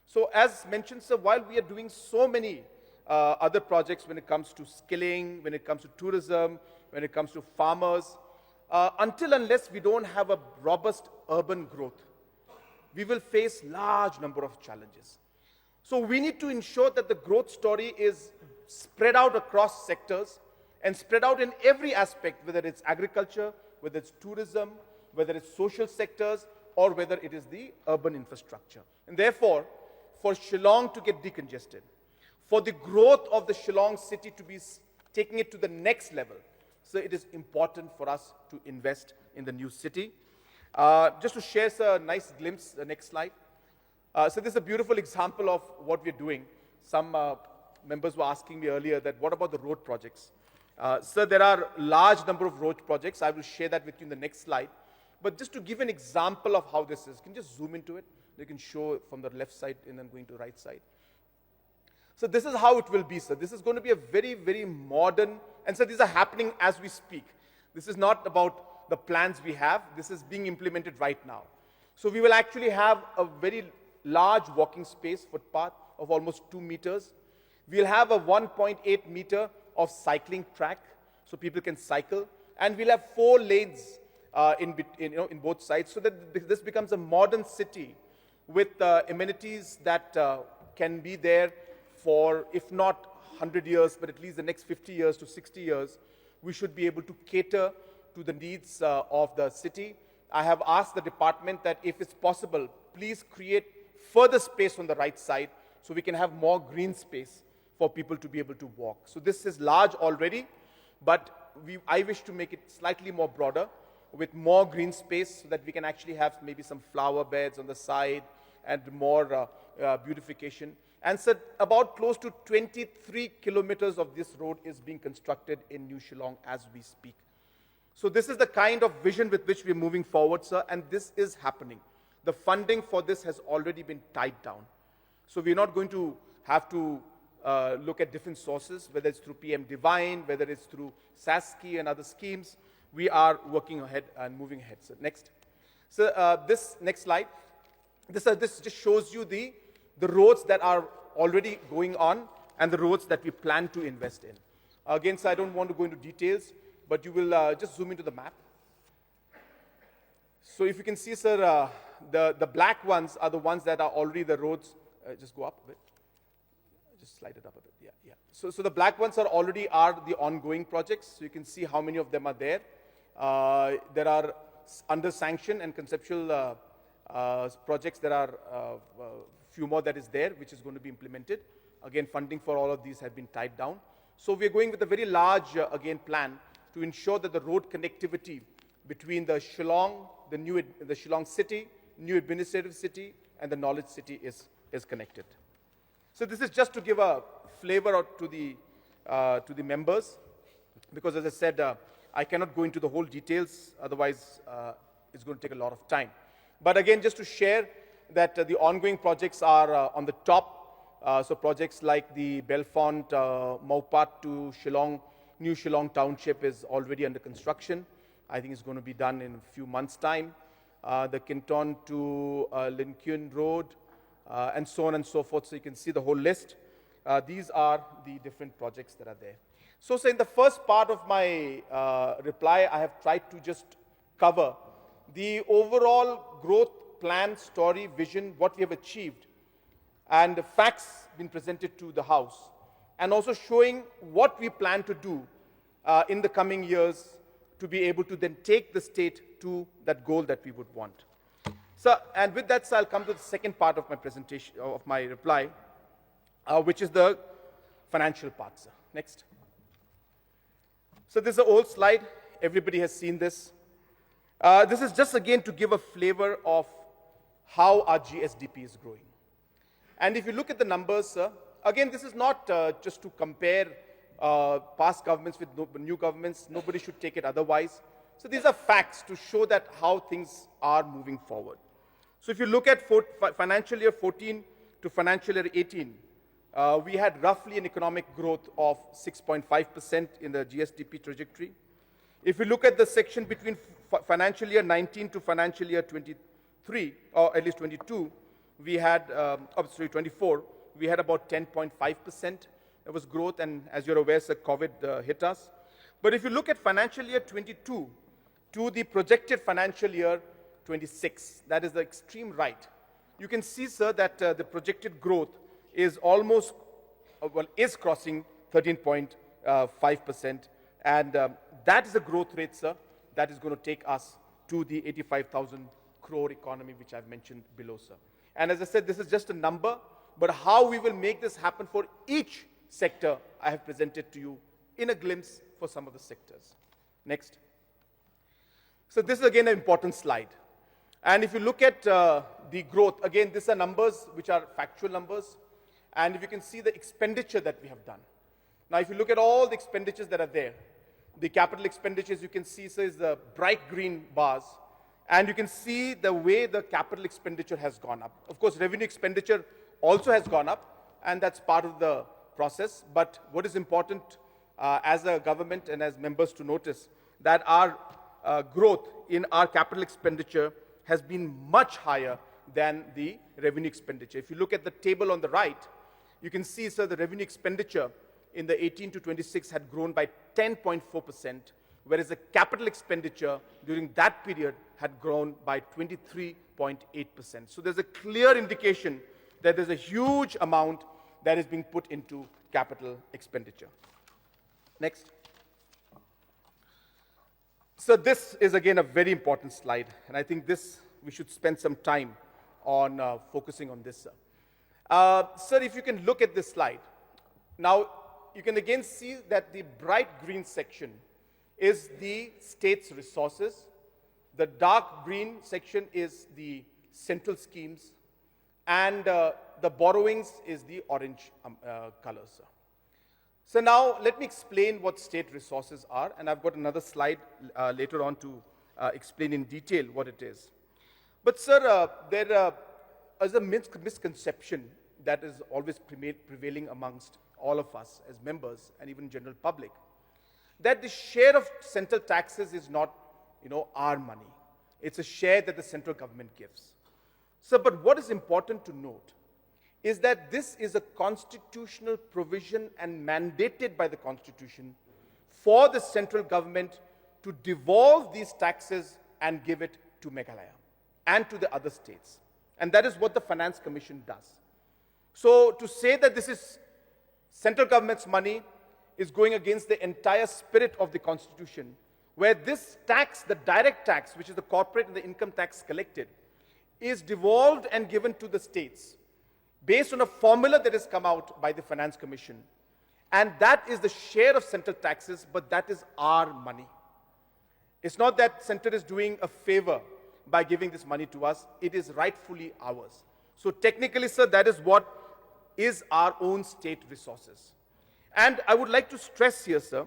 So as mentioned, sir, while we are doing so many other projects when it comes to skilling, when it comes to tourism, when it comes to farmers, until unless we don't have a robust urban growth, we will face large number of challenges. So we need to ensure that the growth story is spread out across sectors and spread out in every aspect, whether it's agriculture, whether it's tourism, whether it's social sectors, or whether it is the urban infrastructure. And therefore, for Shillong to get decongested, for the growth of the Shillong city to be taking it to the next level, so it is important for us to invest in the new city. Just to share, sir, a nice glimpse, the next slide. So this is a beautiful example of what we're doing. Some members were asking me earlier that what about the road projects? Sir, there are large number of road projects. I will share that with you in the next slide. But just to give an example of how this is, can you just zoom into it? You can show from the left side and then going to the right side. So this is how it will be, sir. This is going to be a very, very modern, and so these are happening as we speak. This is not about the plans we have. This is being implemented right now. So we will actually have a very large walking space, footpath of almost 2 meters. We'll have a 1.8 meter of cycling track, so people can cycle. And we'll have 4 lanes in both sides, so that this becomes a modern city with amenities that can be there for, if not 100 years, but at least the next 50 years to 60 years. We should be able to cater to the needs of the city. I have asked the department that if it's possible, please create further space on the right side so we can have more green space for people to be able to walk. So this is large already, but I wish to make it slightly more broader. with more green space so that we can actually have maybe some flower beds on the side and more beautification. And so about close to 23 kilometers of this road is being constructed in New Shillong as we speak. So this is the kind of vision with which we're moving forward, sir, and this is happening. The funding for this has already been tied down. So we're not going to have to look at different sources, whether it's through PM Divine, whether it's through SASKI and other schemes. We are working ahead and moving ahead. So next. So this next slide. This just shows you the roads that are already going on and the roads that we plan to invest in. Again, sir, I don't want to go into details, but you will just zoom into the map. So if you can see, sir, the black ones are the ones that are already the roads. Just go up a bit. Just slide it up a bit. Yeah, yeah. So the black ones are the ongoing projects. So you can see how many of them are there. There are under sanction and conceptual projects. There are few more that is there, which is going to be implemented. Again, funding for all of these have been tied down. So we're going with a very large, again, plan to ensure that the road connectivity between the Shillong, the Shillong city, new administrative city, and the knowledge city is connected. So this is just to give a flavor to the members, because as I said, I cannot go into the whole details, otherwise it's going to take a lot of time. But again, just to share that the ongoing projects are on the top. So projects like the Belfont, Maupat to Shillong, New Shillong Township is already under construction. I think it's going to be done in a few months' time. The Kynta to Linkyun Road, and so on and so forth. So you can see the whole list. These are the different projects that are there. So in the first part of my reply, I have tried to just cover the overall growth plan, story, vision, what we have achieved, and the facts been presented to the House, and also showing what we plan to do in the coming years to be able to then take the state to that goal that we would want. So, and with that, so I'll come to the second part of my presentation, of my reply, which is the financial part, sir. Next. So this is an old slide. Everybody has seen this. This is just again to give a flavor of how our GSDP is growing. And if you look at the numbers, sir, again, this is not just to compare past governments with new governments. Nobody should take it otherwise. So these are facts to show that how things are moving forward. So if you look at financial year 14 to financial year 18, we had roughly an economic growth of 6.5% in the GSDP trajectory. If you look at the section between financial year 19 to financial year 23, or at least 22, we had, 24, we had about 10.5%. There was growth, and as you're aware, sir, COVID hit us. But if you look at financial year 22 to the projected financial year 26, that is the extreme right, you can see, sir, that the projected growth is almost, is crossing 13.5%. And that is a growth rate, sir, that is going to take us to the 85,000 crore economy, which I've mentioned below, sir. And as I said, this is just a number, but how we will make this happen for each sector, I have presented to you in a glimpse for some of the sectors. Next. So this is again an important slide. And if you look at the growth, again, these are numbers which are factual numbers. And if you can see the expenditure that we have done. Now, if you look at all the expenditures that are there, the capital expenditures you can see, sir, is the bright green bars. And you can see the way the capital expenditure has gone up. Of course, revenue expenditure also has gone up, and that's part of the process. But what is important as a government and as members to notice that our growth in our capital expenditure has been much higher than the revenue expenditure. If you look at the table on the right, you can see, sir, the revenue expenditure in the 18 to 26 had grown by 10.4%, whereas the capital expenditure during that period had grown by 23.8%. So there's a clear indication that there's a huge amount that is being put into capital expenditure. Next. So this is again a very important slide, and I think this we should spend some time on focusing on this, sir. Sir, if you can look at this slide. Now, you can again see that the bright green section is the state's resources, The dark green section is the central schemes, and the borrowings is the orange color, sir. So now let me explain what state resources are, and I've got another slide later on to explain in detail what it is. But sir, there is a misconception that is always prevailing amongst all of us as members and even general public, that the share of central taxes is not, our money. It's a share that the central government gives. So, but what is important to note is that this is a constitutional provision and mandated by the Constitution for the central government to devolve these taxes and give it to Meghalaya and to the other states. And that is what the Finance Commission does. So to say that this is central government's money is going against the entire spirit of the Constitution, where this tax, the direct tax, which is the corporate and the income tax collected, is devolved and given to the states based on a formula that has come out by the Finance Commission. And that is the share of central taxes, but that is our money. It's not that center is doing a favor by giving this money to us. It is rightfully ours. So technically, sir, that is what is our own state resources. And I would like to stress here, sir,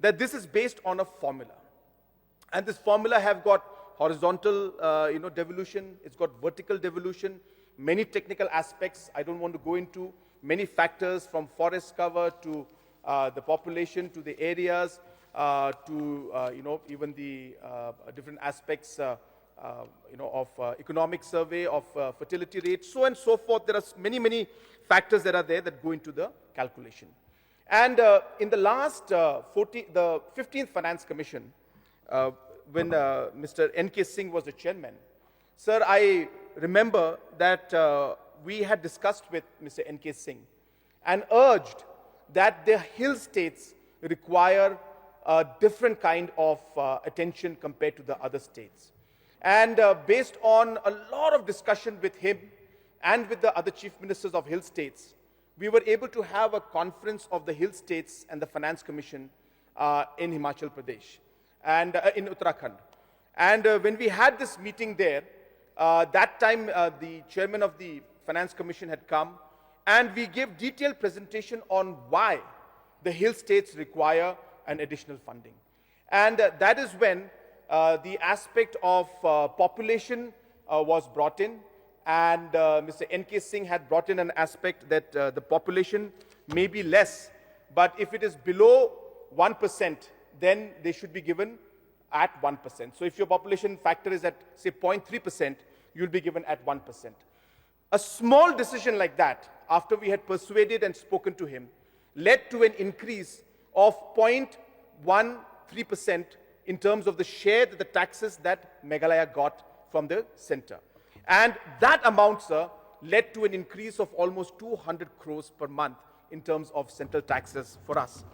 that this is based on a formula. And this formula have got horizontal devolution, it's got vertical devolution, many technical aspects I don't want to go into, many factors from forest cover to the population to the areas to even the different aspects of economic survey, of fertility rate, so and so forth. There are many factors that are there that go into the calculation. And in the last the 15th Finance Commission, when Mr. N.K. Singh was the chairman, sir, I remember that we had discussed with Mr. N.K. Singh and urged that the hill states require a different kind of attention compared to the other states. And based on a lot of discussion with him and with the other chief ministers of hill states, we were able to have a conference of the hill states and the Finance Commission in Himachal Pradesh and in Uttarakhand. And when we had this meeting there, that time the chairman of the Finance Commission had come, and we gave detailed presentation on why the hill states require an additional funding. And that is when the aspect of population was brought in, and Mr. N.K. Singh had brought in an aspect that the population may be less, but if it is below 1%, then they should be given at 1%. So if your population factor is at, say, 0.3%, you'll be given at 1%. A small decision like that, after we had persuaded and spoken to him, led to an increase of 0.13% in terms of the share that the taxes that Meghalaya got from the center. And that amount, sir, led to an increase of almost 200 crores per month in terms of central taxes for us.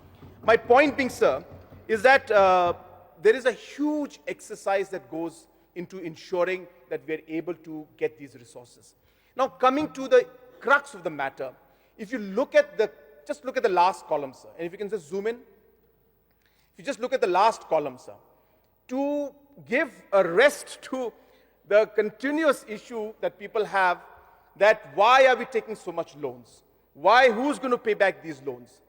My point being, sir, is that there is a huge exercise that goes into ensuring that we are able to get these resources. Now, coming to the crux of the matter, if you look at just look at the last column, sir, and if you can just zoom in. If you just look at the last column, sir, to give a rest to the continuous issue that people have, that why are we taking so much loans? Who's going to pay back these loans?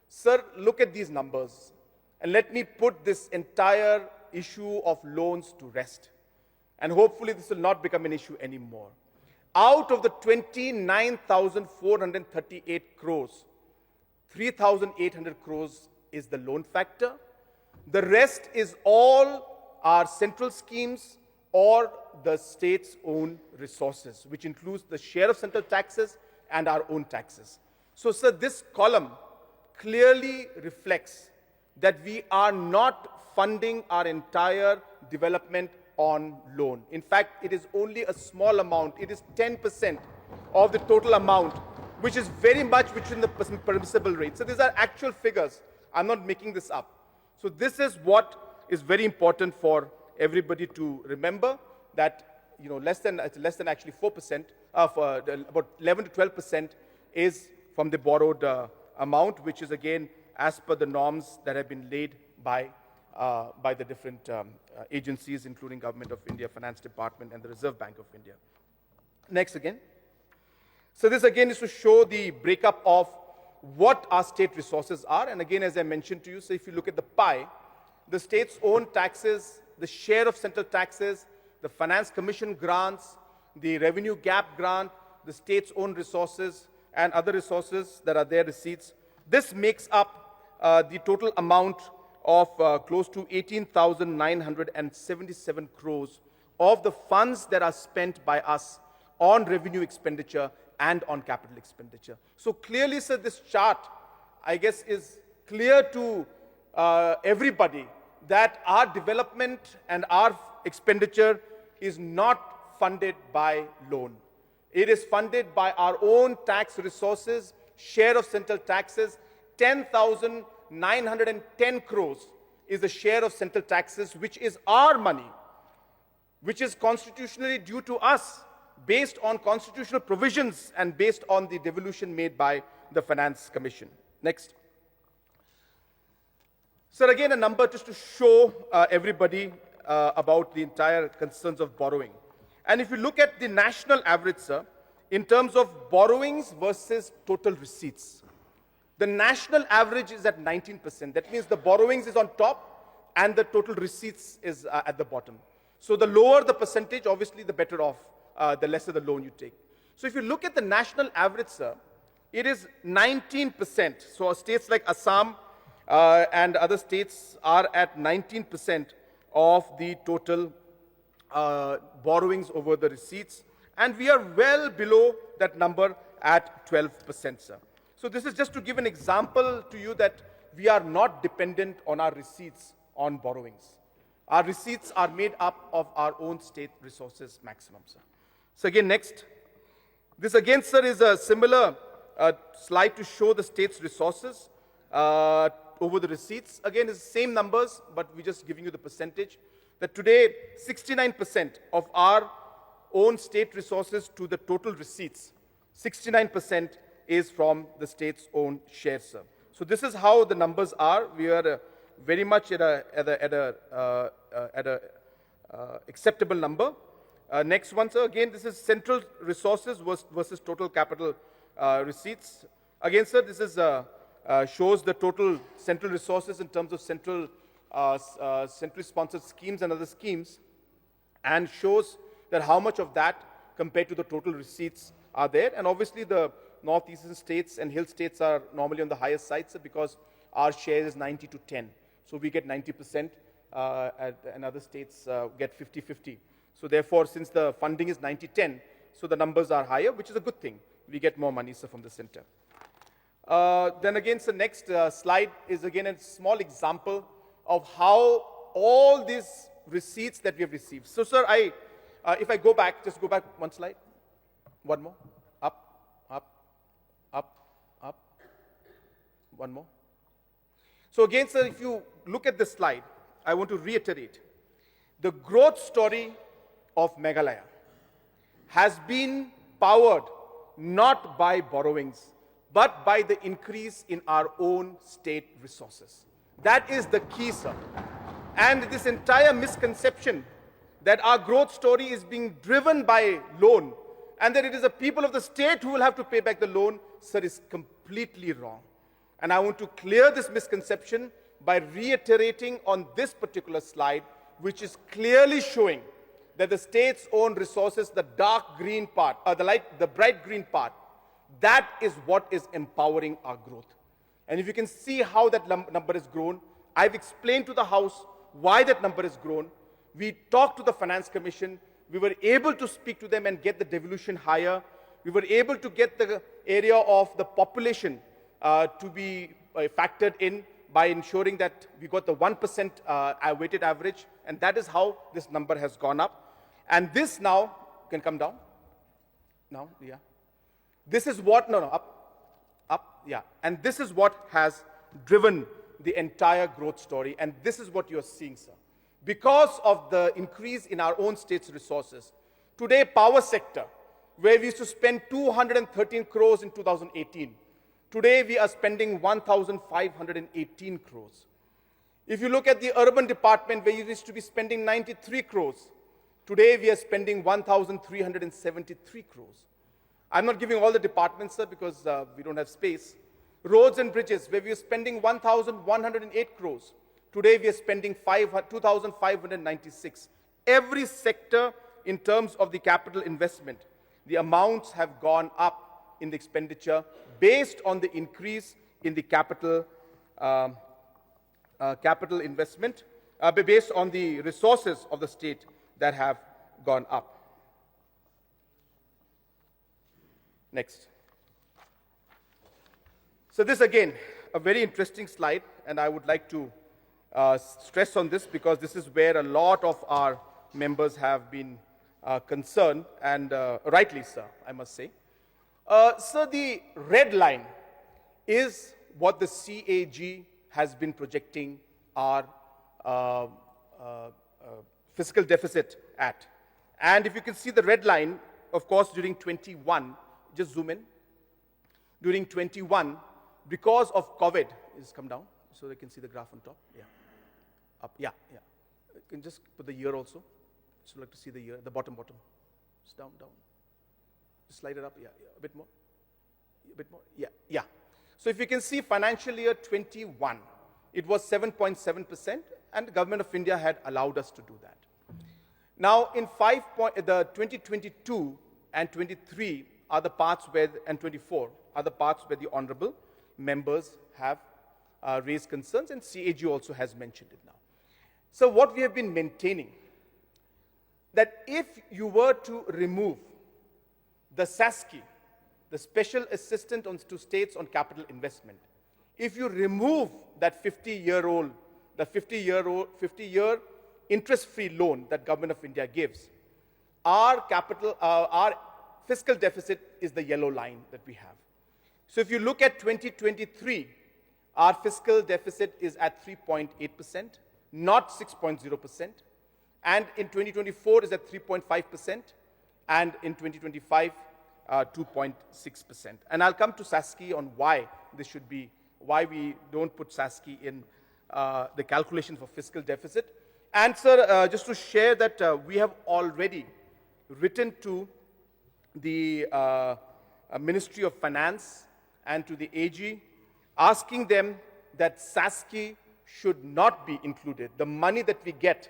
Sir, look at these numbers, and let me put this entire issue of loans to rest. And hopefully this will not become an issue anymore. Out of the 29,438 crores, 3,800 crores is the loan factor. The rest is all our central schemes or the state's own resources, which includes the share of central taxes and our own taxes. So, sir, this column clearly reflects that we are not funding our entire development on loan. In fact, it is only a small amount. It is 10% of the total amount, which is very much within the permissible rate. So these are actual figures. I'm not making this up. So this is what is very important for everybody to remember, that less than actually 4%, about 11 to 12% is from the borrowed amount, which is again as per the norms that have been laid by by the different agencies, including Government of India, Finance Department, and the Reserve Bank of India. Next again. So this again is to show the breakup of what our state resources are. And again, as I mentioned to you, so if you look at the pie, the state's own taxes, the share of central taxes, the Finance Commission grants, the revenue gap grant, the state's own resources, and other resources that are there, receipts. This makes up the total amount of close to 18,977 crores of the funds that are spent by us on revenue expenditure and on capital expenditure. So clearly, sir, this chart, I guess, is clear to everybody that our development and our expenditure is not funded by loan. It is funded by our own tax resources, share of central taxes. 10,910 crores is the share of central taxes, which is our money, which is constitutionally due to us, based on constitutional provisions and based on the devolution made by the Finance Commission. Next. Sir, again a number just to show everybody about the entire concerns of borrowing. And if you look at the national average, sir, in terms of borrowings versus total receipts, the national average is at 19%. That means the borrowings is on top and the total receipts is at the bottom. So the lower the percentage, obviously the better off, the lesser the loan you take. So if you look at the national average, sir, it is 19%. So states like Assam and other states are at 19% of the total borrowings over the receipts. And we are well below that number at 12%, sir. So this is just to give an example to you that we are not dependent on our receipts on borrowings. Our receipts are made up of our own state resources maximum, sir. So again, next. This again, sir, is a similar slide to show the state's resources over the receipts. Again, it's the same numbers, but we're just giving you the percentage. That today, 69% of our own state resources to the total receipts, 69% is from the state's own share, sir. So this is how the numbers are. We are very much at a acceptable number. Next one, sir. Again, this is central resources versus total capital receipts. Again, sir, this is shows the total central resources in terms of centrally sponsored schemes and other schemes, and shows that how much of that compared to the total receipts are there. And obviously the northeastern states and hill states are normally on the higher side, sir, because our share is 90 to 10. So we get 90% and other states get 50-50. So therefore, since the funding is 90-10, so the numbers are higher, which is a good thing. We get more money, sir, from the center. Then again, sir, next slide is again a small example of how all these receipts that we have received. So, sir, if I go back, just go back one slide. One more. Up, up, up, up. One more. So again, sir, if you look at this slide, I want to reiterate. The growth story of Meghalaya has been powered not by borrowings, but by the increase in our own state resources. That is the key, sir. And this entire misconception that our growth story is being driven by loan and that it is the people of the state who will have to pay back the loan, sir, is completely wrong. And I want to clear this misconception by reiterating on this particular slide, which is clearly showing that the state's own resources, the dark green part, the bright green part, that is what is empowering our growth. And if you can see how that number has grown, I've explained to the House why that number has grown. We talked to the Finance Commission. We were able to speak to them and get the devolution higher. We were able to get the area of the population to be factored in by ensuring that we got the 1% weighted average, and that is how this number has gone up. And this now can come down. Now, yeah. This is what, up, yeah. And this is what has driven the entire growth story, and this is what you're seeing, sir. Because of the increase in our own state's resources, today power sector, where we used to spend 213 crores in 2018, today we are spending 1,518 crores. If you look at the urban department, where you used to be spending 93 crores, today we are spending 1,373 crores. I'm not giving all the departments, sir, because we don't have space. Roads and bridges, where we are spending 1,108 crores. Today we are spending 2,596. Every sector in terms of the capital investment, the amounts have gone up in the expenditure based on the increase in the capital investment, based on the resources of the state that have gone up. Next. So this again, a very interesting slide, and I would like to stress on this because this is where a lot of our members have been concerned, and rightly, sir, I must say. So the red line is what the CAG has been projecting our fiscal deficit at. And if you can see the red line, of course, during 21, just zoom in. During 21, because of COVID, just come down so they can see the graph on top. Yeah. Up. Yeah. Yeah. You can just put the year also. So like to see the year, the bottom. Just down. Just slide it up. Yeah. A bit more. A bit more. Yeah. So if you can see financial year 21, it was 7.7%, and the government of India had allowed us to do that. Now, in the 2022 and 23 are the parts where, and 24 are the parts where the honorable members have raised concerns, and CAG also has mentioned it now. So what we have been maintaining, that if you were to remove the SASCI, the Special Assistant to States on Capital Investment, if you remove that 50-year interest-free loan that Government of India gives, our fiscal deficit is the yellow line that we have. So if you look at 2023, our fiscal deficit is at 3.8%, not 6.0%. And in 2024 is at 3.5%, and in 2025, 2.6%. And I'll come to SASCI on why this should be, why we don't put SASCI in the calculation for fiscal deficit. And sir, just to share that we have already written to the Ministry of Finance and to the AG, asking them that SASCI should not be included. The money that we get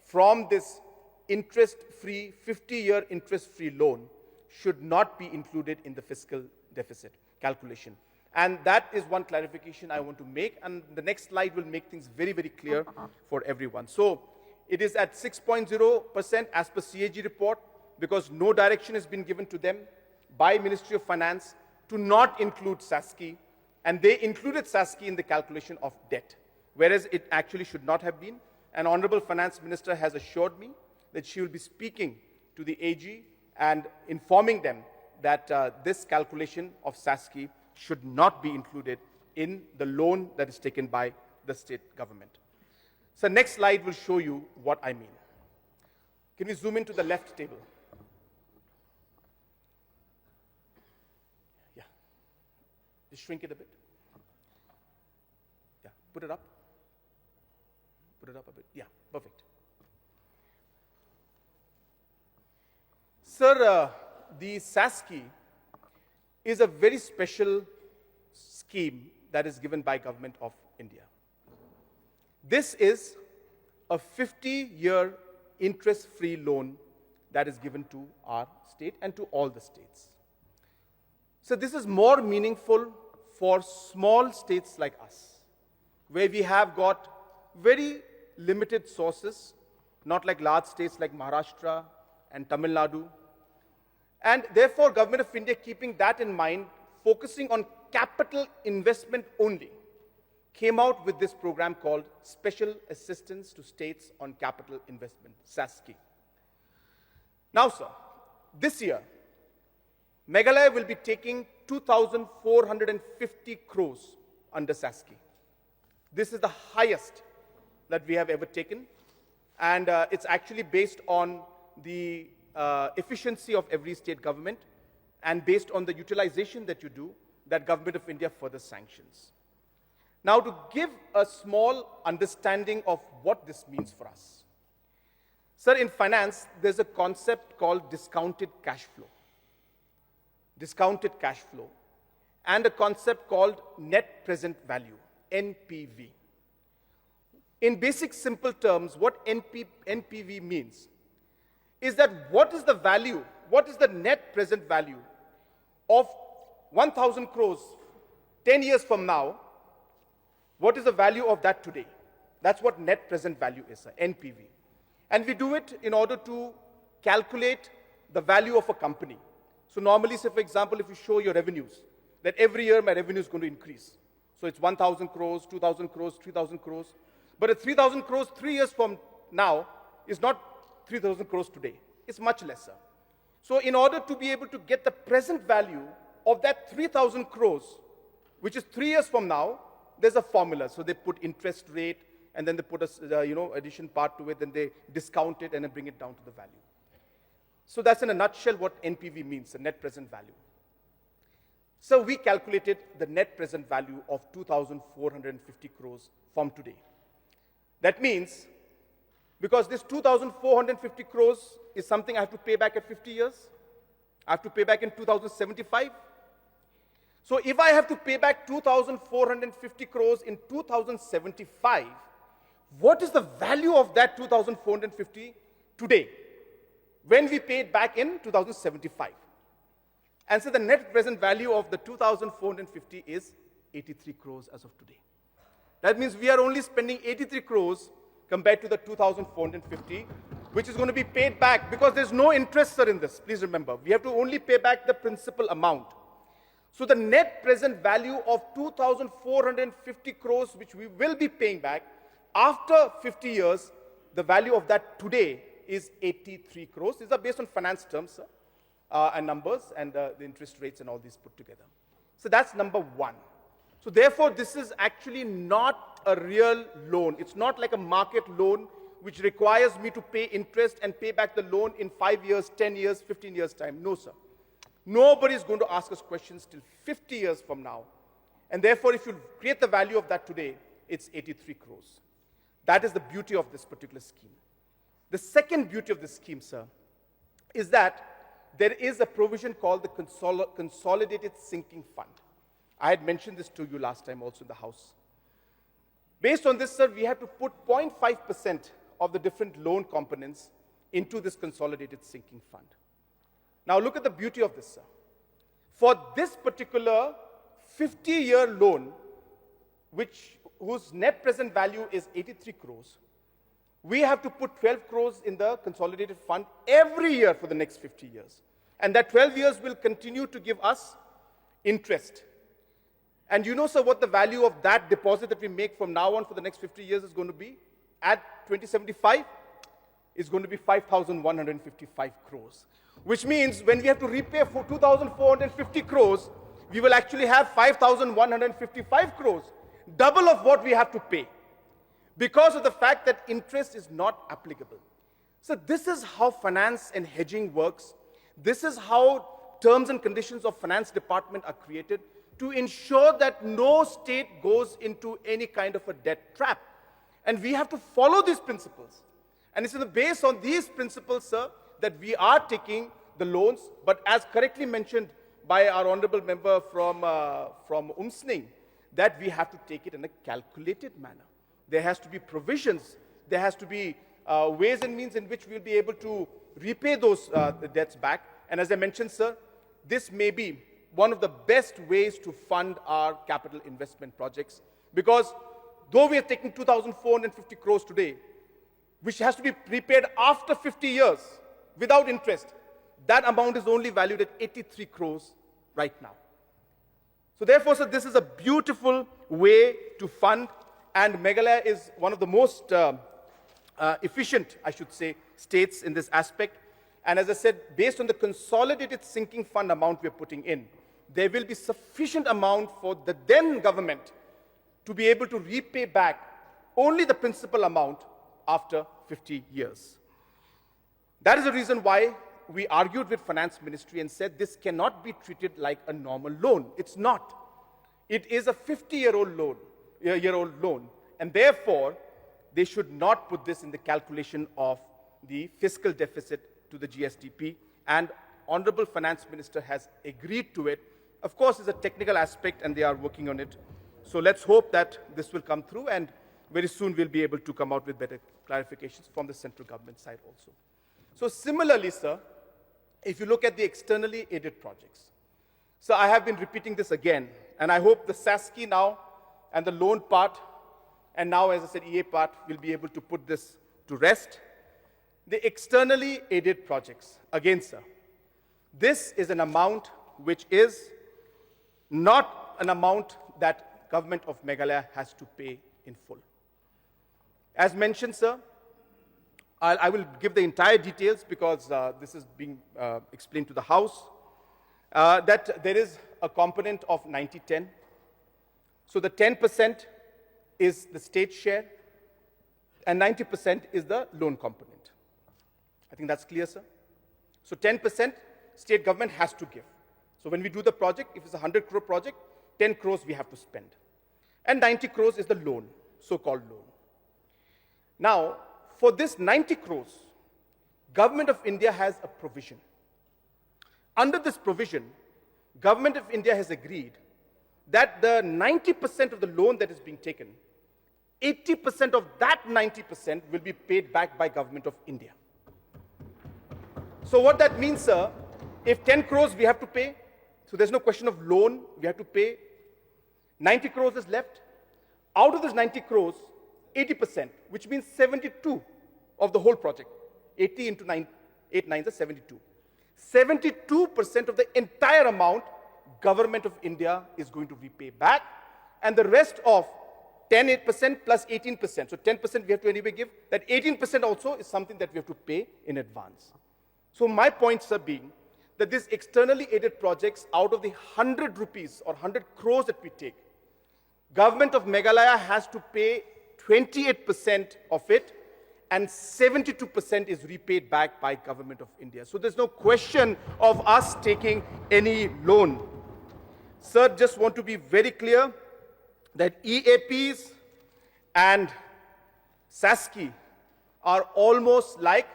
from this interest-free, 50-year interest-free loan should not be included in the fiscal deficit calculation. And that is one clarification I want to make, and the next slide will make things very, very clear for everyone. So it is at 6.0% as per CAG report, because no direction has been given to them by Ministry of Finance to not include SASCI, and they included SASCI in the calculation of debt, whereas it actually should not have been. An Honorable Finance Minister has assured me that she will be speaking to the AG and informing them that this calculation of SASCI should not be included in the loan that is taken by the state government. So next slide will show you what I mean. Can we zoom into the left table? Yeah. Just shrink it a bit. Yeah, put it up. Put it up a bit. Yeah, perfect. Sir, the SASCI is a very special scheme that is given by Government of India. This is a 50-year interest-free loan that is given to our state and to all the states. So this is more meaningful for small states like us, where we have got very limited sources, not like large states like Maharashtra and Tamil Nadu. And therefore, Government of India, keeping that in mind, focusing on capital investment only, came out with this program called Special Assistance to States on Capital Investment, SASCI. Now, sir, this year, Meghalaya will be taking 2,450 crores under SASCI. This is the highest that we have ever taken, and it's actually based on the efficiency of every state government and based on the utilization that you do, that Government of India further sanctions. Now, to give a small understanding of what this means for us. Sir, in finance, there's a concept called discounted cash flow. Discounted cash flow. And a concept called net present value, NPV. In basic simple terms, what NPV means is that what is the value, what is the net present value of 1,000 crores 10 years from now? What is the value of that today? That's what net present value is, NPV. And we do it in order to calculate the value of a company. So normally, say for example, if you show your revenues, that every year my revenue is going to increase. So it's 1,000 crores, 2,000 crores, 3,000 crores. But at 3,000 crores 3 years from now is not 3,000 crores today. It's much lesser. So in order to be able to get the present value of that 3,000 crores, which is 3 years from now, there's a formula. So they put interest rate, and then they put a addition part to it, then they discount it, and then bring it down to the value. So that's in a nutshell what NPV means, the net present value. So we calculated the net present value of 2,450 crores from today. That means, because this 2,450 crores is something I have to pay back at 50 years, I have to pay back in 2075. So if I have to pay back 2,450 crores in 2075, what is the value of that 2,450 today, when we pay it back in 2075? And so the net present value of the 2,450 is 83 crores as of today. That means we are only spending 83 crores compared to the 2,450, which is going to be paid back because there's no interest, sir, in this. Please remember, we have to only pay back the principal amount. So the net present value of 2,450 crores, which we will be paying back after 50 years, the value of that today is 83 crores. These are based on finance terms, sir, and numbers, and the interest rates and all these put together. So that's number one. So therefore, this is actually not a real loan. It's not like a market loan which requires me to pay interest and pay back the loan in 5 years, 10 years, 15 years' time. No, sir. Nobody is going to ask us questions till 50 years from now. And therefore, if you create the value of that today, it's 83 crores. That is the beauty of this particular scheme. The second beauty of this scheme, sir, is that there is a provision called the Consolidated Sinking Fund. I had mentioned this to you last time also in the House. Based on this, sir, we have to put 0.5% of the different loan components into this Consolidated Sinking Fund. Now look at the beauty of this, sir. For this particular 50-year loan, whose net present value is 83 crores, we have to put 12 crores in the Consolidated Fund every year for the next 50 years. And that 12 years will continue to give us interest. And you know, sir, what the value of that deposit that we make from now on for the next 50 years is going to be? At 2075, it's going to be 5,155 crores. Which means when we have to repay for 2,450 crores, we will actually have 5,155 crores, double of what we have to pay, because of the fact that interest is not applicable. So this is how finance and hedging works. This is how terms and conditions of finance department are created to ensure that no state goes into any kind of a debt trap. And we have to follow these principles. And it's based on these principles, sir, that we are taking the loans. But as correctly mentioned by our honorable member from Umsning, that we have to take it in a calculated manner. There has to be provisions. There has to be ways and means in which we'll be able to repay those debts back. And as I mentioned, sir, this may be one of the best ways to fund our capital investment projects, because though we are taking 2,450 crores today, which has to be prepaid after 50 years without interest, that amount is only valued at 83 crores right now. So therefore, sir, this is a beautiful way to fund, and Meghalaya is one of the most efficient, I should say, states in this aspect. And as I said, based on the Consolidated Sinking Fund amount we're putting in, there will be sufficient amount for the then government to be able to repay back only the principal amount after 50 years. That is the reason why we argued with Finance Ministry and said this cannot be treated like a normal loan. It's not. It is a 50-year-old loan. year-old loan. And therefore, they should not put this in the calculation of the fiscal deficit to the GSDP. And Honorable Finance Minister has agreed to it. Of course, it's a technical aspect and they are working on it. So let's hope that this will come through, and very soon we'll be able to come out with better clarifications from the central government side also. So similarly, sir, if you look at the externally aided projects, so I have been repeating this again, and I hope the SASCI now and the loan part, and now, as I said, EA part, will be able to put this to rest. The externally aided projects, again, sir, this is an amount which is not an amount that government of Meghalaya has to pay in full. As mentioned, sir, I will give the entire details because this is being explained to the House, that there is a component of 90-10. So the 10% is the state share and 90% is the loan component. I think that's clear, sir. So 10% state government has to give. So when we do the project, if it's a 100 crore project, 10 crores we have to spend. And 90 crores is the loan, so-called loan. Now, for this 90 crores, Government of India has a provision. Under this provision, Government of India has agreed that the 90% of the loan that is being taken, 80% of that 90% will be paid back by Government of India. So what that means, sir, if 10 crores we have to pay, so there's no question of loan, we have to pay, 90 crores is left. Out of this 90 crores, 80%, which means 72 of the whole project. 80 into 9, 8 nines are 72. 72% of the entire amount, Government of India is going to repay back, and the rest of 8% plus 18%, so 10% we have to anyway give, that 18% also is something that we have to pay in advance. So my points are being that these externally aided projects, out of the 100 rupees or 100 crores that we take, Government of Meghalaya has to pay 28% of it, and 72% is repaid back by Government of India. So there's no question of us taking any loan. Sir, just want to be very clear that EAPs and SASCI are almost like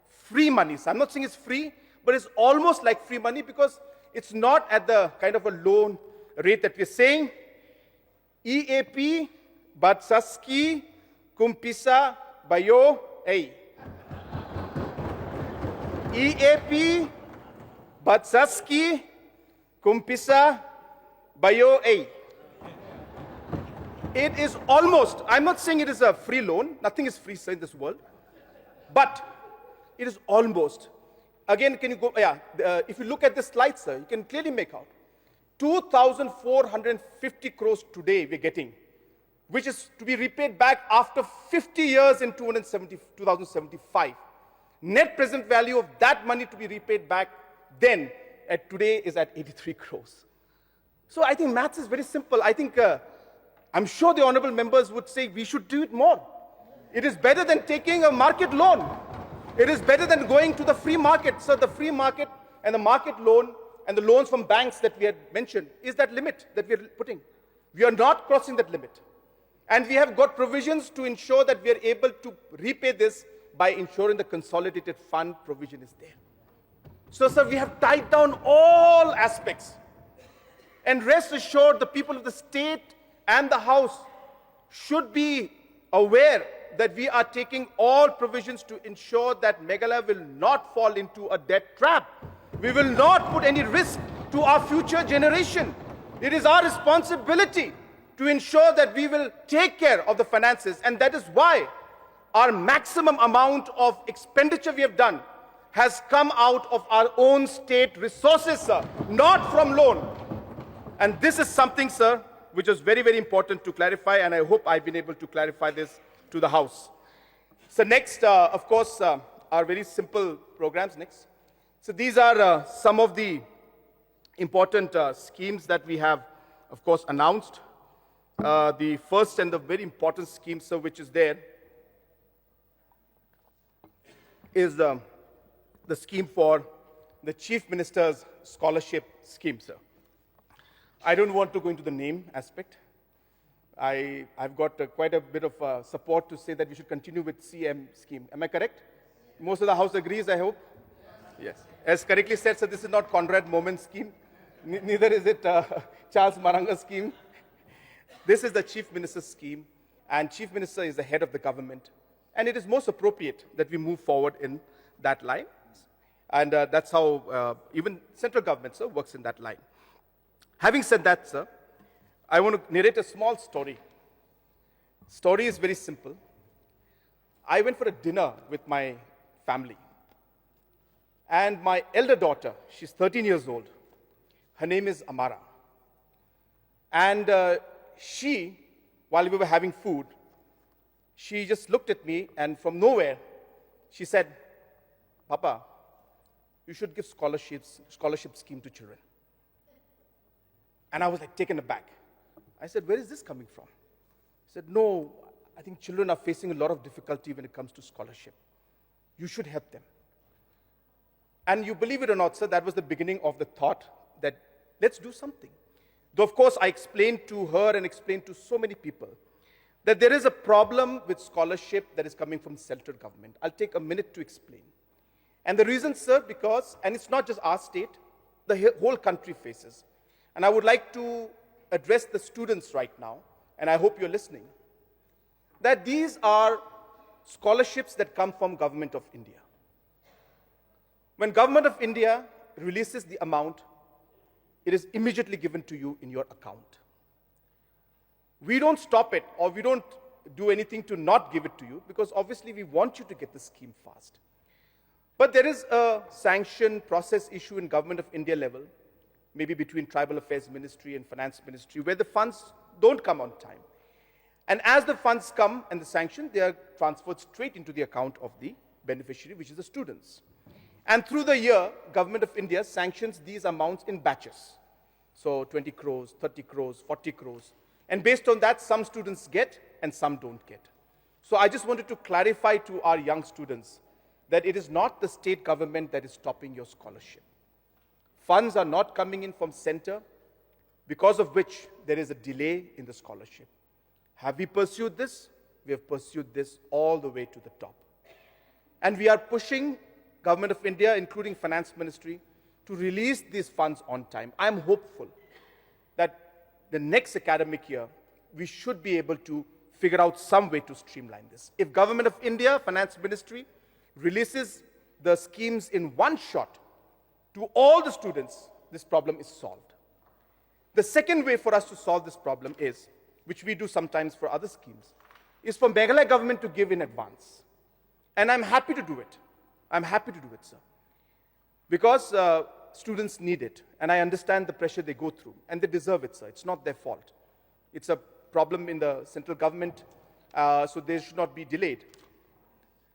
free money. So I'm not saying it's free, but it's almost like free money because it's not at the kind of a loan rate that we're saying. EAP, but SASCI, kumpisa, bayo, ay. EAP, but SASCI, kumpisa, bayo, ay. It is almost, I'm not saying it is a free loan, nothing is free, sir, in this world, but it is almost. Again, can you go, if you look at this slide, sir, you can clearly make out 2,450 crores today we're getting, which is to be repaid back after 50 years in 2075. Net present value of that money to be repaid back then at today is at 83 crores. So I think maths is very simple. I think, I'm sure the honorable members would say we should do it more. It is better than taking a market loan. It is better than going to the free market. So the free market and the market loan and the loans from banks that we had mentioned is that limit that we are putting. We are not crossing that limit. And we have got provisions to ensure that we are able to repay this by ensuring the consolidated fund provision is there. So, sir, we have tied down all aspects. And rest assured, the people of the state and the House should be aware that we are taking all provisions to ensure that Meghalaya will not fall into a debt trap. We will not put any risk to our future generation. It is our responsibility to ensure that we will take care of the finances, and that is why our maximum amount of expenditure we have done has come out of our own state resources, sir, not from loan. And this is something, sir, which is very, very important to clarify, and I hope I've been able to clarify this to the House. So next, of course, are very simple programs. Next. So these are some of the important schemes that we have, of course, announced. The first and the very important scheme, sir, which is there, is the scheme for the Chief Minister's Scholarship Scheme, sir. I don't want to go into the name aspect. I've got quite a bit of support to say that we should continue with CM scheme. Am I correct? Most of the House agrees, I hope? Yes. As correctly said, so this is not Conrad Moment scheme. Neither is it Charles Maranga scheme. This is the Chief Minister's scheme, and Chief Minister is the head of the government. And it is most appropriate that we move forward in that line. And that's how even central government, sir, works in that line. Having said that, sir, I want to narrate a small story. Story is very simple. I went for a dinner with my family. And my elder daughter, she's 13 years old. Her name is Amara. And she, while we were having food, she just looked at me, and from nowhere, she said, "Papa, you should give scholarship scheme to children." And I was like taken aback. I said, "Where is this coming from?" He said, "No, I think children are facing a lot of difficulty when it comes to scholarship. You should help them." And you believe it or not, sir, that was the beginning of the thought that let's do something. Though, of course, I explained to her and explained to so many people that there is a problem with scholarship that is coming from central government. I'll take a minute to explain. And the reason, sir, because, and it's not just our state, the whole country faces. And I would like to address the students right now, and I hope you're listening, that these are scholarships that come from Government of India. When Government of India releases the amount, it is immediately given to you in your account. We don't stop it, or we don't do anything to not give it to you, because obviously we want you to get the scheme fast. But there is a sanction process issue in Government of India level, maybe between Tribal Affairs Ministry and Finance Ministry, where the funds don't come on time. And as the funds come and the sanction, they are transferred straight into the account of the beneficiary, which is the students. And through the year, Government of India sanctions these amounts in batches. So 20 crores, 30 crores, 40 crores. And based on that, some students get and some don't get. So I just wanted to clarify to our young students that it is not the state government that is stopping your scholarship. Funds are not coming in from center, because of which there is a delay in the scholarship. Have we pursued this? We have pursued this all the way to the top. And we are pushing Government of India, including Finance Ministry, to release these funds on time. I am hopeful that the next academic year, we should be able to figure out some way to streamline this. If Government of India, Finance Ministry, releases the schemes in one shot to all the students, this problem is solved. The second way for us to solve this problem is, which we do sometimes for other schemes, is for Meghalaya government to give in advance. And I'm happy to do it. I'm happy to do it, sir. Because students need it, and I understand the pressure they go through, and they deserve it, sir. It's not their fault. It's a problem in the central government, so they should not be delayed.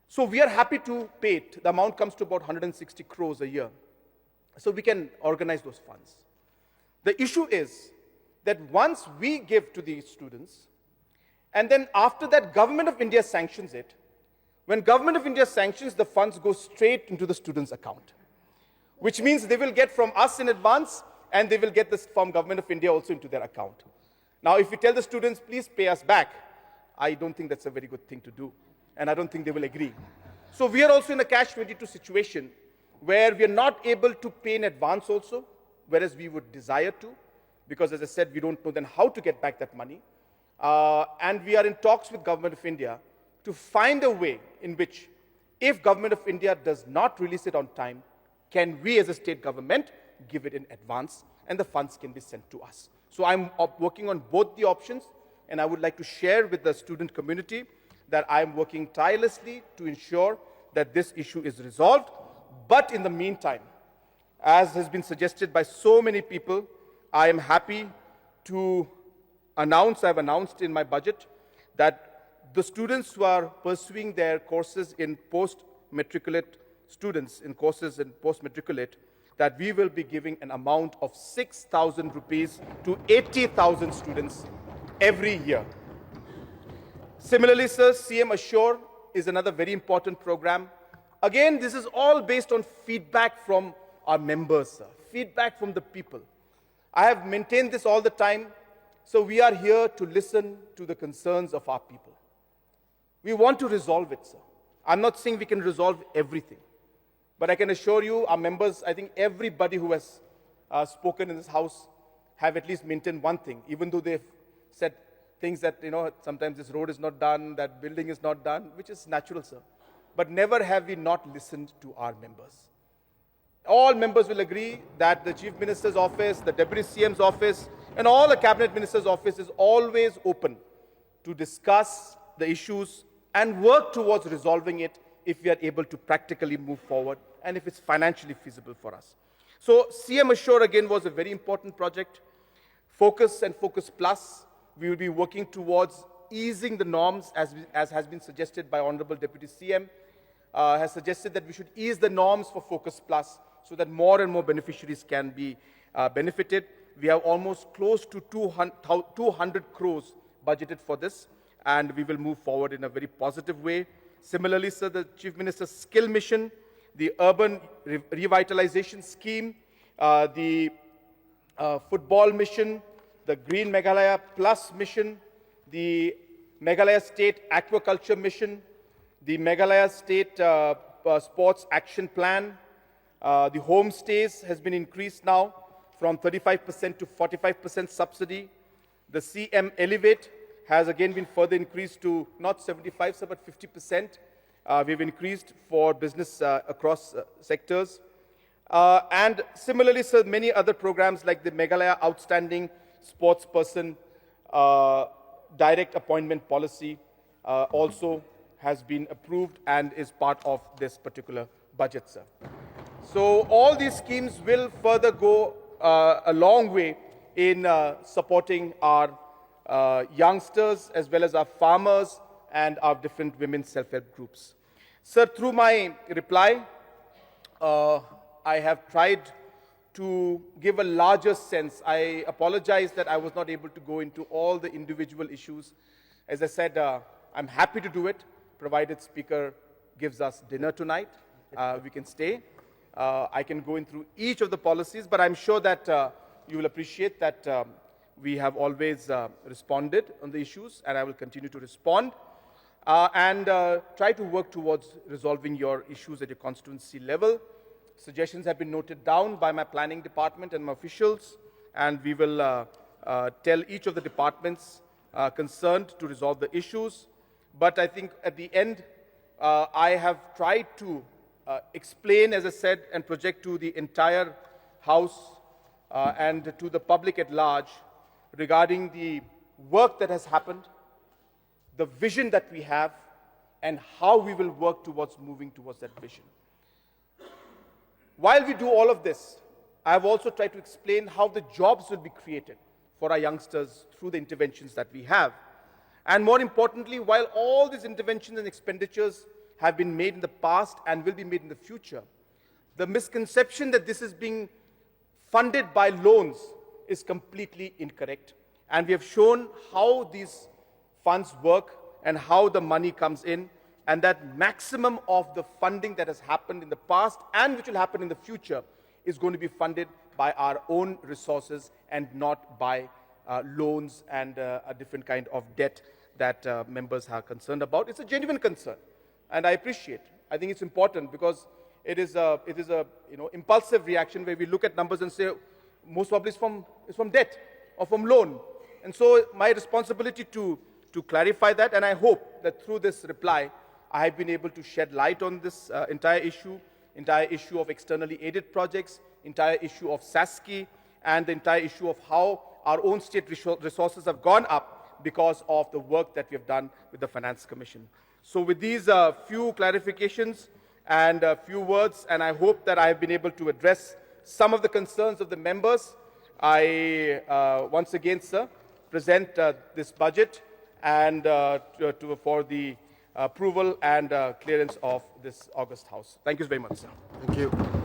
So we are happy to pay it. The amount comes to about 160 crores a year. So we can organize those funds. The issue is that once we give to these students, and then after that, Government of India sanctions it, when Government of India sanctions, the funds go straight into the student's account, which means they will get from us in advance, and they will get this from Government of India also into their account. Now, if we tell the students, please pay us back, I don't think that's a very good thing to do, and I don't think they will agree. So we are also in a catch-22 situation where we are not able to pay in advance also, whereas we would desire to, because as I said, we don't know then how to get back that money. And we are in talks with Government of India to find a way in which, if Government of India does not release it on time, can we as a state government give it in advance, and the funds can be sent to us. So I'm working on both the options, and I would like to share with the student community that I'm working tirelessly to ensure that this issue is resolved. But in the meantime, as has been suggested by so many people, I am happy to announce, I've announced in my budget, that the students who are pursuing their courses in post-matriculate students, in courses in post-matriculate, that we will be giving an amount of 6,000 rupees to 80,000 students every year. Similarly, sir, CM Assure is another very important program. Again, this is all based on feedback from our members, sir. Feedback from the people. I have maintained this all the time, So we are here to listen to the concerns of our people. We want to resolve it, sir. I'm not saying we can resolve everything, but I can assure you, our members, I think everybody who has spoken in this house have at least maintained one thing, even though they've said things that, sometimes this road is not done, that building is not done, which is natural, sir. But never have we not listened to our members. All members will agree that the Chief Minister's office, the Deputy CM's office, and all the Cabinet Minister's office is always open to discuss the issues and work towards resolving it if we are able to practically move forward and if it's financially feasible for us. So CM Assure again was a very important project. Focus and Focus Plus, we will be working towards easing the norms as has been suggested by Honorable Deputy CM, has suggested that we should ease the norms for Focus Plus so that more and more beneficiaries can be benefited. We have almost close to 200 crores budgeted for this, and we will move forward in a very positive way. Similarly, sir, the Chief Minister's Skill Mission, the Urban Revitalization Scheme, the Football Mission, the Green Meghalaya Plus Mission, the Meghalaya State Aquaculture Mission, the Meghalaya State Sports Action Plan, the homestays has been increased now from 35% to 45% subsidy. The CM Elevate has again been further increased to not 75, sir, but 50%. We've increased for business across sectors. And similarly, sir, many other programs like the Meghalaya Outstanding Sportsperson Direct Appointment Policy also has been approved and is part of this particular budget, sir. So all these schemes will further go a long way in supporting our youngsters as well as our farmers and our different women's self-help groups. Sir, through my reply, I have tried to give a larger sense. I apologize that I was not able to go into all the individual issues. As I said, I'm happy to do it, provided Speaker gives us dinner tonight. We can stay. I can go in through each of the policies, but I'm sure that you will appreciate that we have always responded on the issues, and I will continue to respond and try to work towards resolving your issues at your constituency level. Suggestions have been noted down by my planning department and my officials, and we will tell each of the departments concerned to resolve the issues. But I think at the end, I have tried to explain, as I said, and project to the entire House and to the public at large regarding the work that has happened, the vision that we have, and how we will work towards moving towards that vision. While we do all of this, I have also tried to explain how the jobs will be created for our youngsters through the interventions that we have. And more importantly, while all these interventions and expenditures have been made in the past and will be made in the future, the misconception that this is being funded by loans is completely incorrect. And we have shown how these funds work and how the money comes in, and that maximum of the funding that has happened in the past and which will happen in the future is going to be funded by our own resources and not by loans and a different kind of debt that members are concerned about. It's a genuine concern, and I appreciate. I think it's important because it is a impulsive reaction where we look at numbers and say most probably it's from debt or from loan. And so my responsibility to clarify that, and I hope that through this reply I have been able to shed light on this entire issue of externally aided projects, entire issue of SASCI, and the entire issue of how our own state resources have gone up because of the work that we have done with the Finance Commission. So with these few clarifications and a few words, and I hope that I have been able to address some of the concerns of the members, I once again, sir, present this budget and for the approval and clearance of this August House. Thank you very much, sir. Thank you.